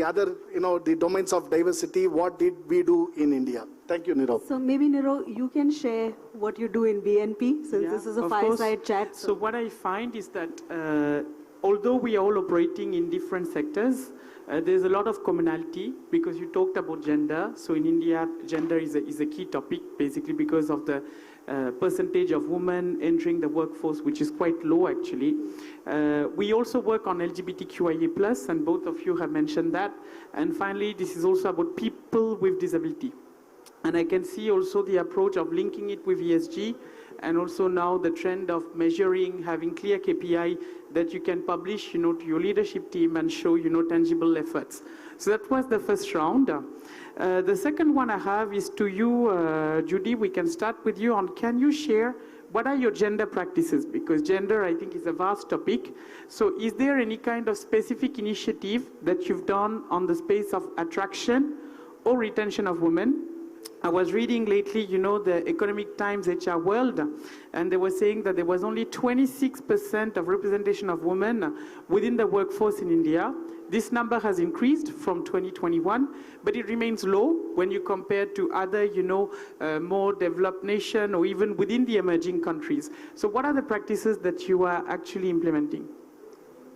other, the domains of diversity. What did we do in India? Thank you, Niro. So maybe, Niro, you can share what you do in BNP, since this is a fireside chat. So what I find is that although we are all operating in different sectors, there's a lot of commonality, because you talked about gender. So in India, gender is a key topic, basically because of the percentage of women entering the workforce, which is quite low, actually. We also work on LGBTQIA+, and both of you have mentioned that. And finally, this is also about people with disability. And I can see also the approach of linking it with ESG, and also now the trend of measuring, having clear KPI that you can publish, to your leadership team and show, tangible efforts. So that was the first round. The second one I have is to you, Judy. We can start with you on, can you share what are your gender practices? Because gender, I think, is a vast topic. So is there any kind of specific initiative that you've done on the space of attraction or retention of women? I was reading lately, the Economic Times HR World, and they were saying that there was only 26% of representation of women within the workforce in India. This number has increased from 2021, but it remains low when you compare to other, more developed nations or even within the emerging countries. So what are the practices that you are actually implementing?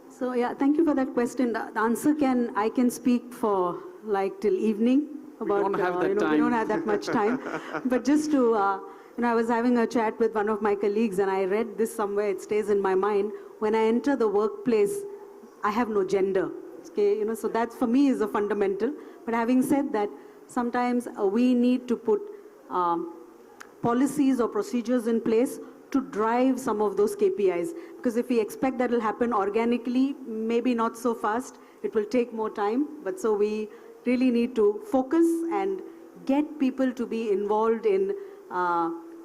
So yeah, thank you for that question. The answer I can speak for till evening. About, we don't have that time. We don't have that much time. But just to, I was having a chat with one of my colleagues and I read this somewhere, it stays in my mind. When I enter the workplace, I have no gender. Okay, so that for me is a fundamental. But having said that, sometimes we need to put policies or procedures in place to drive some of those KPIs. Because if we expect that will happen organically, maybe not so fast, it will take more time. But so we really need to focus and get people to be involved in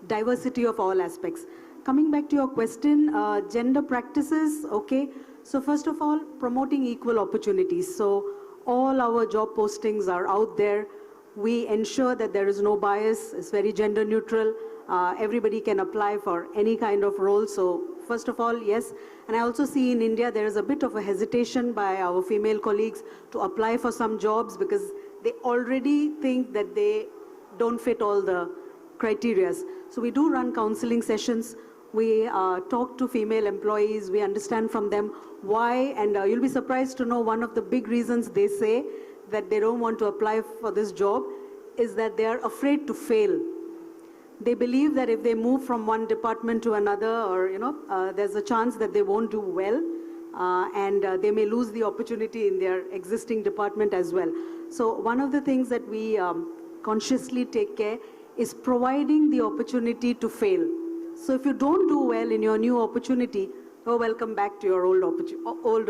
diversity of all aspects. Coming back to your question, gender practices, okay. So first of all, promoting equal opportunities. So all our job postings are out there. We ensure that there is no bias, it's very gender neutral. Everybody can apply for any kind of role. So first of all, yes. And I also see in India there is a bit of a hesitation by our female colleagues to apply for some jobs because they already think that they don't fit all the criteria. So we do run counseling sessions. We talk to female employees. We understand from them why, and you'll be surprised to know one of the big reasons they say that they don't want to apply for this job is that they are afraid to fail. They believe that if they move from one department to another, or there's a chance that they won't do well, and they may lose the opportunity in their existing department as well. So one of the things that we consciously take care is providing the opportunity to fail. So if you don't do well in your new opportunity, welcome back to your old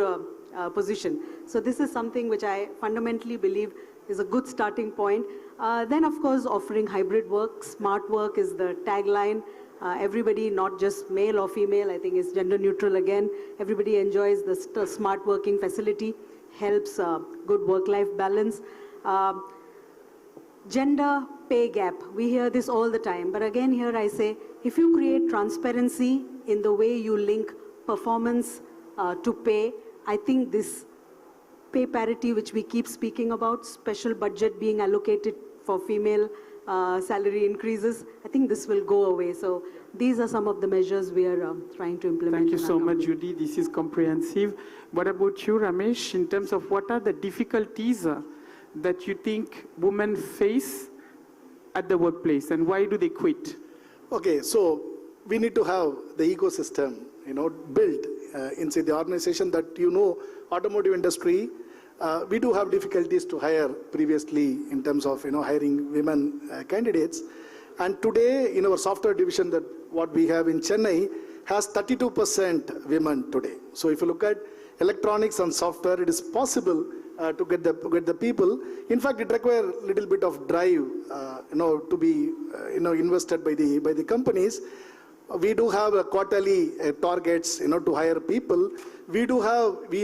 position. So this is something which I fundamentally believe is a good starting point. Then of course offering hybrid work, smart work is the tagline. Everybody, not just male or female, I think is gender neutral again. Everybody enjoys the smart working facility, helps good work-life balance. Gender pay gap, we hear this all the time, but again here I say, if you create transparency in the way you link performance to pay, I think this pay parity which we keep speaking about, special budget being allocated for female salary increases, I think this will go away. So these are some of the measures we are trying to implement. Thank you so much, Judy. This is comprehensive. What about you, Ramesh, in terms of what are the difficulties that you think women face at the workplace and why do they quit? Okay, so we need to have the ecosystem, built inside the organization that, automotive industry, we do have difficulties to hire previously in terms of, hiring women candidates. And today in our software division that what we have in Chennai has 32% women today. So if you look at electronics and software, it is possible to get the people. In fact, it requires a little bit of drive, to be, invested by the companies. We do have quarterly targets, to hire people. We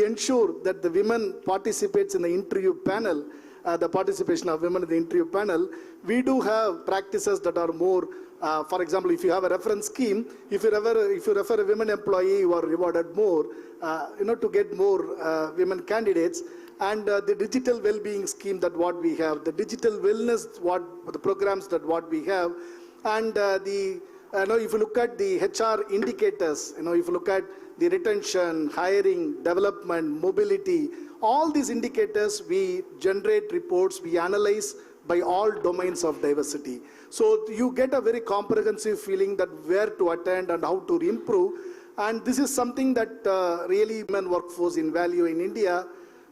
ensure that the women participates in the interview panel, the participation of women in the interview panel. We do have practices that are more, for example, if you have a reference scheme, if you refer a women employee, you are rewarded more, to get more women candidates. And the digital well-being scheme that what we have, the digital wellness, the programs that what we have, and if you look at the HR indicators, if you look at the retention, hiring, development, mobility, all these indicators, we generate reports, we analyze by all domains of diversity. So you get a very comprehensive feeling that where to attend and how to improve. And this is something that really women workforce in value in India.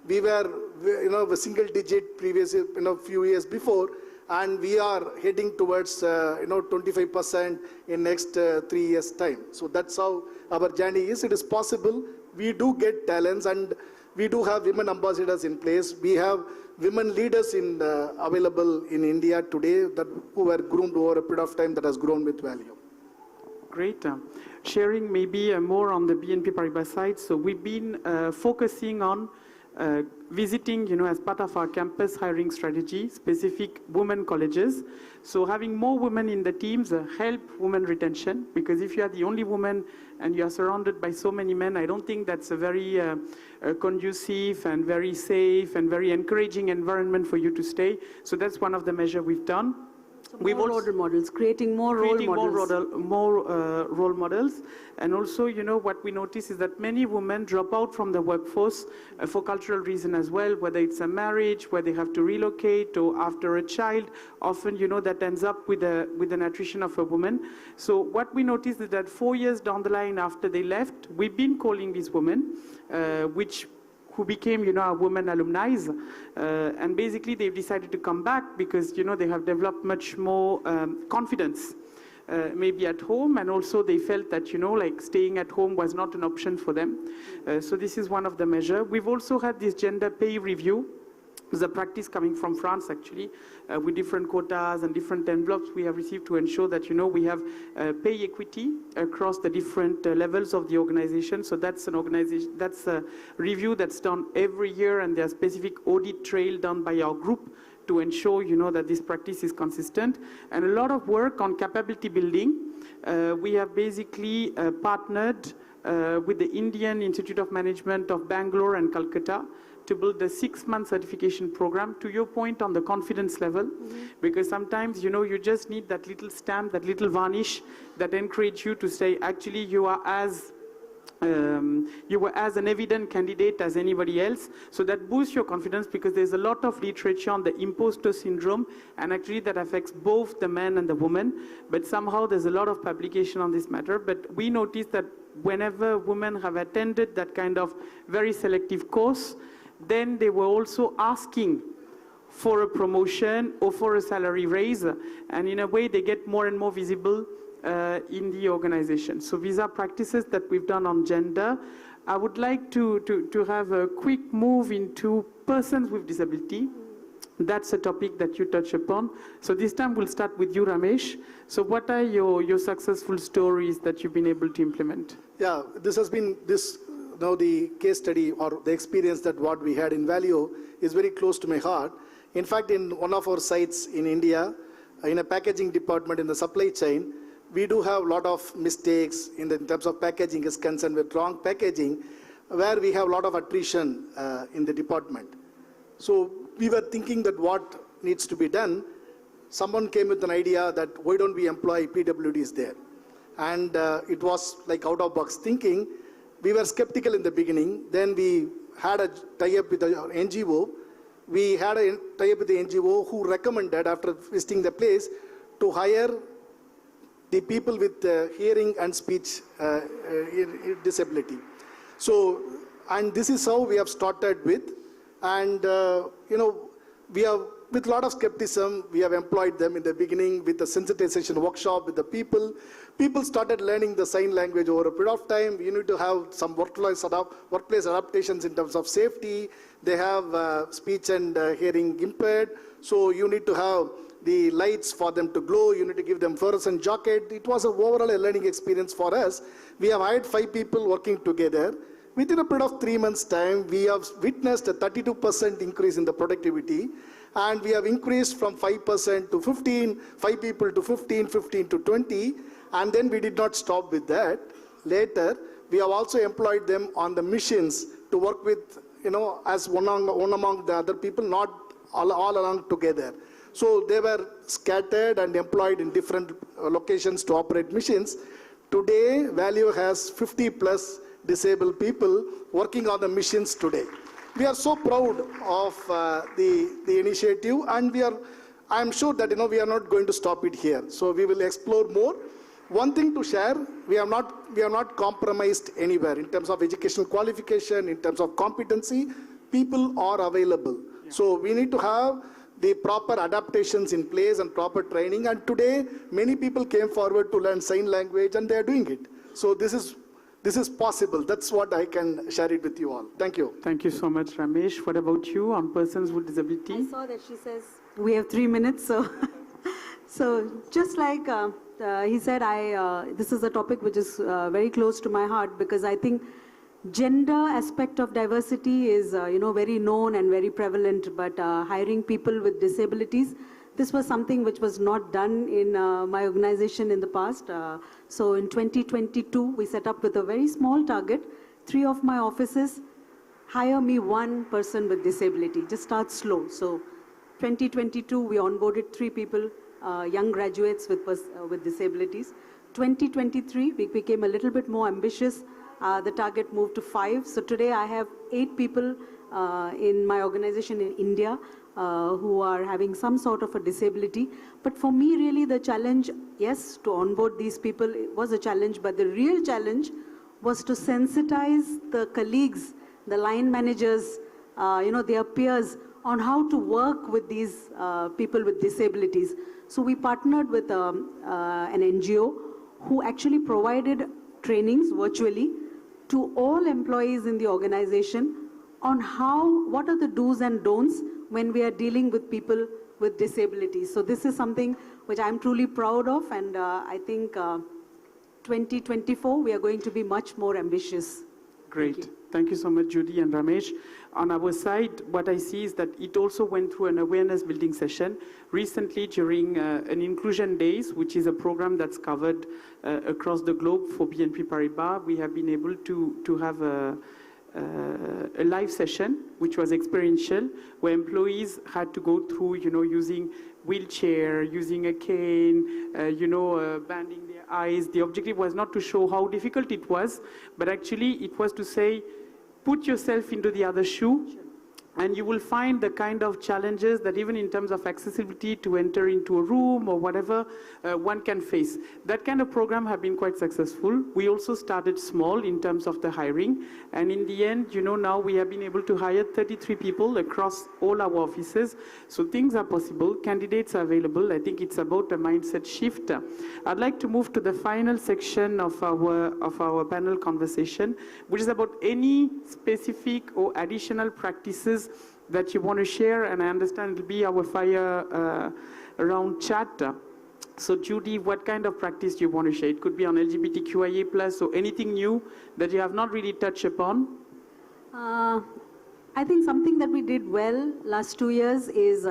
We were, a single digit previous, few years before, and we are heading towards, 25% in next 3 years' time. So that's how our journey is. It is possible. We do get talents, and we do have women ambassadors in place. We have women leaders available in India today who were groomed over a period of time that has grown with value. Great. Sharing maybe more on the BNP Paribas side. So we've been focusing on visiting, as part of our campus hiring strategy, specific women colleges. So having more women in the teams help women retention, because if you are the only woman and you are surrounded by so many men, I don't think that's a very conducive and very safe and very encouraging environment for you to stay. So that's one of the measures we've done. More role models, creating more role models. More role models. And also, you know, what we notice is that many women drop out from the workforce for cultural reasons as well, whether it's a marriage, where they have to relocate, or after a child. Often, you know, that ends up with an attrition of a woman. So what we notice is that 4 years down the line after they left, we've been calling these women, who became, you know, our women alumni, and basically they've decided to come back because, you know, they have developed much more confidence, maybe at home, and also they felt that, you know, like staying at home was not an option for them. So this is one of the measures. We've also had this gender pay review. It's a practice coming from France, actually, with different quotas and different envelopes we have received to ensure that, you know, we have pay equity across the different levels of the organization. So that's an organization, that's a review that's done every year, and there's specific audit trail done by our group to ensure, you know, that this practice is consistent. And a lot of work on capability building. We have basically partnered with the Indian Institute of Management of Bangalore and Calcutta to build a 6-month certification program, to your point on the confidence level, because sometimes, you know, you just need that little stamp, that little varnish that encourage you to say, actually, you are as an evident candidate as anybody else. So that boosts your confidence, because there's a lot of literature on the imposter syndrome, and actually that affects both the man and the woman. But somehow there's a lot of publication on this matter. But we noticed that whenever women have attended that kind of very selective course, then they were also asking for a promotion or for a salary raise, and in a way they get more and more visible in the organization. So these are practices that we've done on gender. I would like to have a quick move into persons with disability. That's a topic that you touch upon. So this time we'll start with you, Ramesh. So what are your successful stories that you've been able to implement? Yeah, this has been now the case study or the experience that what we had in Valio is very close to my heart. In fact, in one of our sites in India, in a packaging department in the supply chain, we do have a lot of mistakes in terms of packaging is concerned with wrong packaging, where we have a lot of attrition in the department. So we were thinking that what needs to be done. Someone came with an idea that why don't we employ PWDs there? And it was like out of box thinking. We were skeptical in the beginning. Then we had a tie-up with the NGO. We had a tie-up with the NGO who recommended, after visiting the place, to hire the people with hearing and speech disability. So, and this is how we have started with. And, you know, we have, with a lot of skepticism, we have employed them in the beginning with the sensitization workshop with the people. People started learning the sign language over a period of time. You need to have some workplace adaptations in terms of safety. They have speech and hearing impaired. So you need to have the lights for them to glow. You need to give them fluorescent jacket. It was overall a learning experience for us. We have hired 5 people working together. Within a period of 3 months' time, we have witnessed a 32% increase in the productivity. And we have increased from 5% to 15, 5 people to 15, 15 to 20. And then we did not stop with that. Later, we have also employed them on the missions to work with, you know, as one among the other people, not all along together. So they were scattered and employed in different locations to operate missions. Today, Valio has 50 plus disabled people working on the missions today. We are so proud of the initiative, and I am sure that, you know, we are not going to stop it here. So we will explore more. One thing to share, we have not compromised anywhere in terms of educational qualification, in terms of competency. People are available. Yeah. So we need to have the proper adaptations in place and proper training. And today, many people came forward to learn sign language, and they are doing it. So this is possible. That's what I can share it with you all. Thank you. Thank you so much, Ramesh. What about you on persons with disability? I saw that she says we have 3 minutes. So just like he said, this is a topic which is very close to my heart, because I think gender aspect of diversity is very known and very prevalent, but hiring people with disabilities, this was something which was not done in my organization in the past. So in 2022, we set up with a very small target. 3 of my offices hire me 1 person with disability. Just start slow. So 2022, we onboarded 3 people. young graduates with disabilities. 2023, we became a little bit more ambitious. The target moved to 5. So today I have 8 people in my organization in India who are having some sort of a disability. But for me, really, the challenge, yes, to onboard these people was a challenge, but the real challenge was to sensitize the colleagues, the line managers, their peers, on how to work with these people with disabilities. So we partnered with an NGO who actually provided trainings virtually to all employees in the organization on what are the do's and don'ts when we are dealing with people with disabilities. So this is something which I'm truly proud of, and I think 2024, we are going to be much more ambitious. Great. Thank you so much, Judy and Ramesh. On our side, what I see is that it also went through an awareness building session recently during an inclusion days, which is a program that's covered across the globe for BNP Paribas. We have been able to have a live session, which was experiential, where employees had to go through, using wheelchair, using a cane, banding their eyes. The objective was not to show how difficult it was, but actually it was to say, put yourself into the other shoe, and you will find the kind of challenges that even in terms of accessibility to enter into a room or whatever, one can face. That kind of program have been quite successful. We also started small in terms of the hiring, and in the end, now we have been able to hire 33 people across all our offices. So things are possible, candidates are available. I think it's about a mindset shift. I'd like to move to the final section of our panel conversation, which is about any specific or additional practices that you want to share, and I understand it'll be our fire round chat. So Judy, what kind of practice do you want to share? It could be on LGBTQIA+, or anything new that you have not really touched upon. I think something that we did well last 2 years is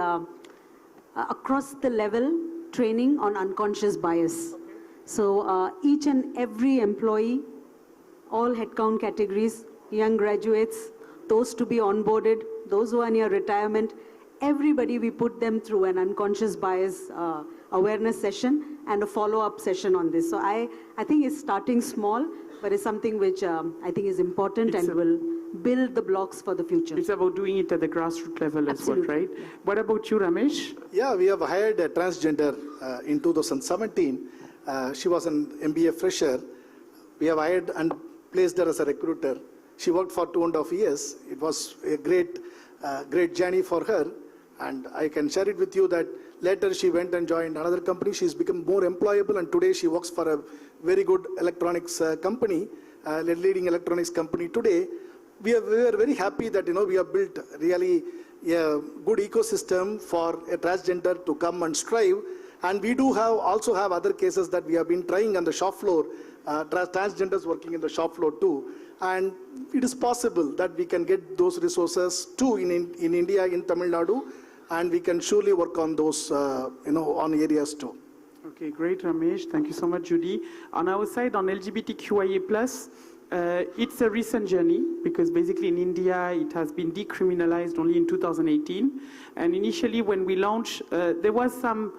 across the level training on unconscious bias. Okay. So each and every employee, all headcount categories, young graduates, those to be onboarded, those who are near retirement, everybody, we put them through an unconscious bias awareness session and a follow-up session on this. So I think it's starting small, but it's something which I think is important and will build the blocks for the future. It's about doing it at the grassroots level as well, right? Yeah. What about you, Ramesh? Yeah, we have hired a transgender in 2017. She was an MBA fresher. We have hired and placed her as a recruiter. She worked for 2.5 years. It was a great journey for her. And I can share it with you that later she went and joined another company. She's become more employable, and today she works for a very good electronics company, leading electronics company today. We are very happy that we have built really a good ecosystem for a transgender to come and strive. And we do also have other cases that we have been trying on the shop floor, transgenders working in the shop floor too. And it is possible that we can get those resources too in India, in Tamil Nadu, and we can surely work on those, on areas too. Okay, great, Ramesh. Thank you so much, Judy. On our side, on LGBTQIA+, it's a recent journey because basically in India, it has been decriminalized only in 2018. And initially, when we launched, there was some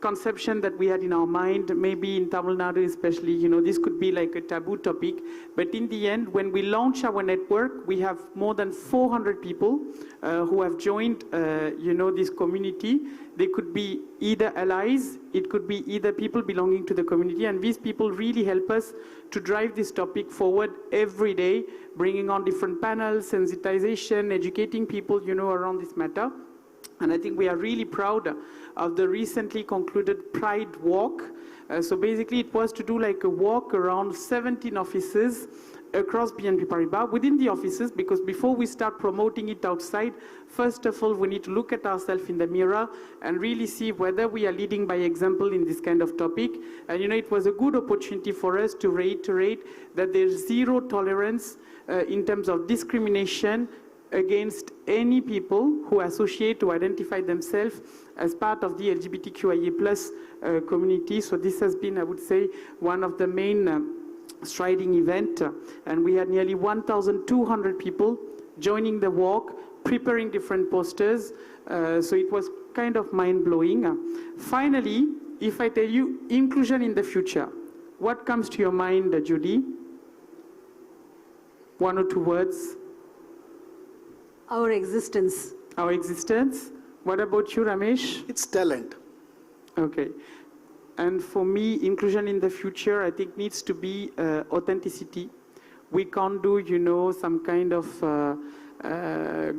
conception that we had in our mind, maybe in Tamil Nadu especially, this could be like a taboo topic. But in the end, when we launch our network, we have more than 400 people who have joined, this community. They could be either allies, it could be either people belonging to the community, and these people really help us to drive this topic forward every day, bringing on different panels, sensitization, educating people, around this matter. And I think we are really proud of the recently concluded Pride Walk. So basically it was to do like a walk around 17 offices across BNP Paribas, within the offices, because before we start promoting it outside, first of all, we need to look at ourselves in the mirror and really see whether we are leading by example in this kind of topic. And it was a good opportunity for us to reiterate that there's zero tolerance in terms of discrimination against any people who associate or identify themselves as part of the LGBTQIA+ community. So this has been, I would say, one of the main striding event, and we had nearly 1,200 people joining the walk, preparing different posters. So it was kind of mind-blowing. Finally, if I tell you inclusion in the future, what comes to your mind, Judy? One or two words. Our existence. Our existence. What about you, Ramesh? It's talent. Okay. And for me, inclusion in the future, I think, needs to be authenticity. We can't do, you know, some kind of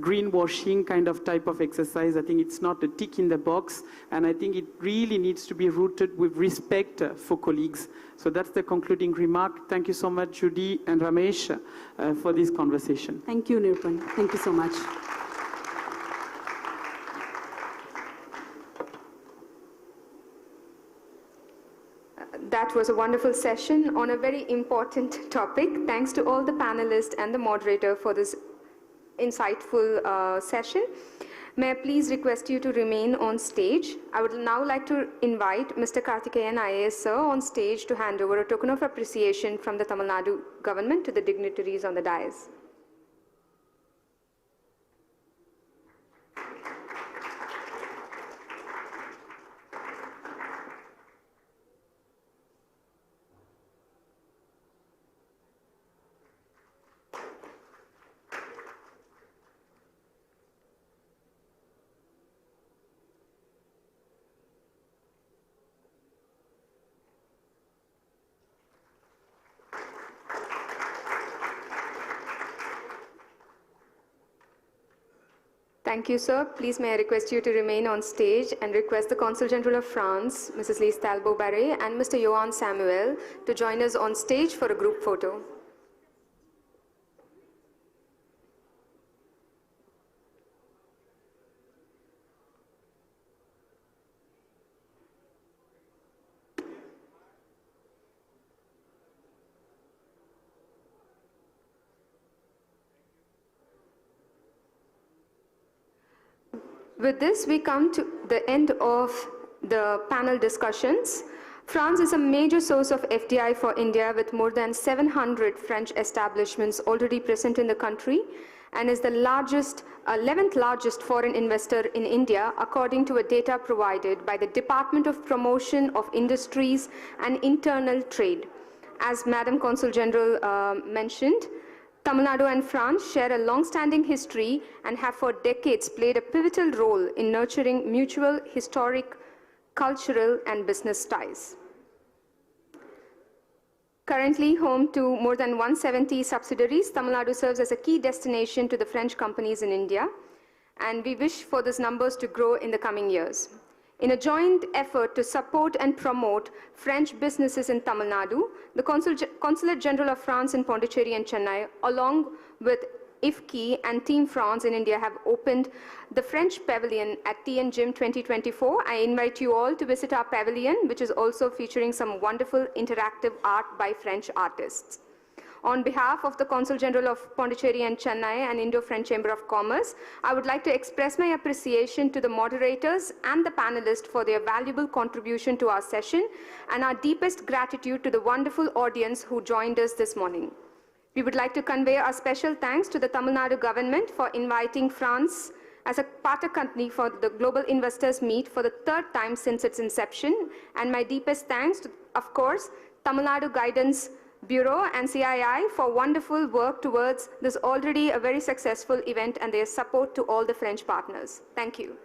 greenwashing kind of type of exercise. I think it's not a tick in the box, and I think it really needs to be rooted with respect for colleagues. So that's the concluding remark. Thank you so much, Judy and Ramesh, for this conversation. Thank you, Nirpan. Thank you so much. That was a wonderful session on a very important topic. Thanks to all the panelists and the moderator for this insightful session. May I please request you to remain on stage. I would now like to invite Mr. Karthikeyan IAS sir on stage to hand over a token of appreciation from the Tamil Nadu government to the dignitaries on the dais. Thank you, sir. Please may I request you to remain on stage and request the Consul General of France, Mrs. Lise Talbot-Barret, and Mr. Johan Samuel to join us on stage for a group photo. With this, we come to the end of the panel discussions. France is a major source of FDI for India with more than 700 French establishments already present in the country and is the 11th largest foreign investor in India according to a data provided by the Department of Promotion of Industries and Internal Trade. As Madam Consul General mentioned, Tamil Nadu and France share a long-standing history and have for decades played a pivotal role in nurturing mutual, historic, cultural, and business ties. Currently home to more than 170 subsidiaries, Tamil Nadu serves as a key destination to the French companies in India, and we wish for these numbers to grow in the coming years. In a joint effort to support and promote French businesses in Tamil Nadu, the Consulate General of France in Pondicherry and Chennai, along with IFCI and Team France in India, have opened the French Pavilion at TN Gym 2024. I invite you all to visit our pavilion, which is also featuring some wonderful interactive art by French artists. On behalf of the Consul General of Pondicherry and Chennai and Indo-French Chamber of Commerce, I would like to express my appreciation to the moderators and the panelists for their valuable contribution to our session and our deepest gratitude to the wonderful audience who joined us this morning. We would like to convey our special thanks to the Tamil Nadu government for inviting France as a partner company for the Global Investors Meet for the third time since its inception, and my deepest thanks to, of course, Tamil Nadu Guidance Bureau and CII for wonderful work towards this already a very successful event and their support to all the French partners. Thank you.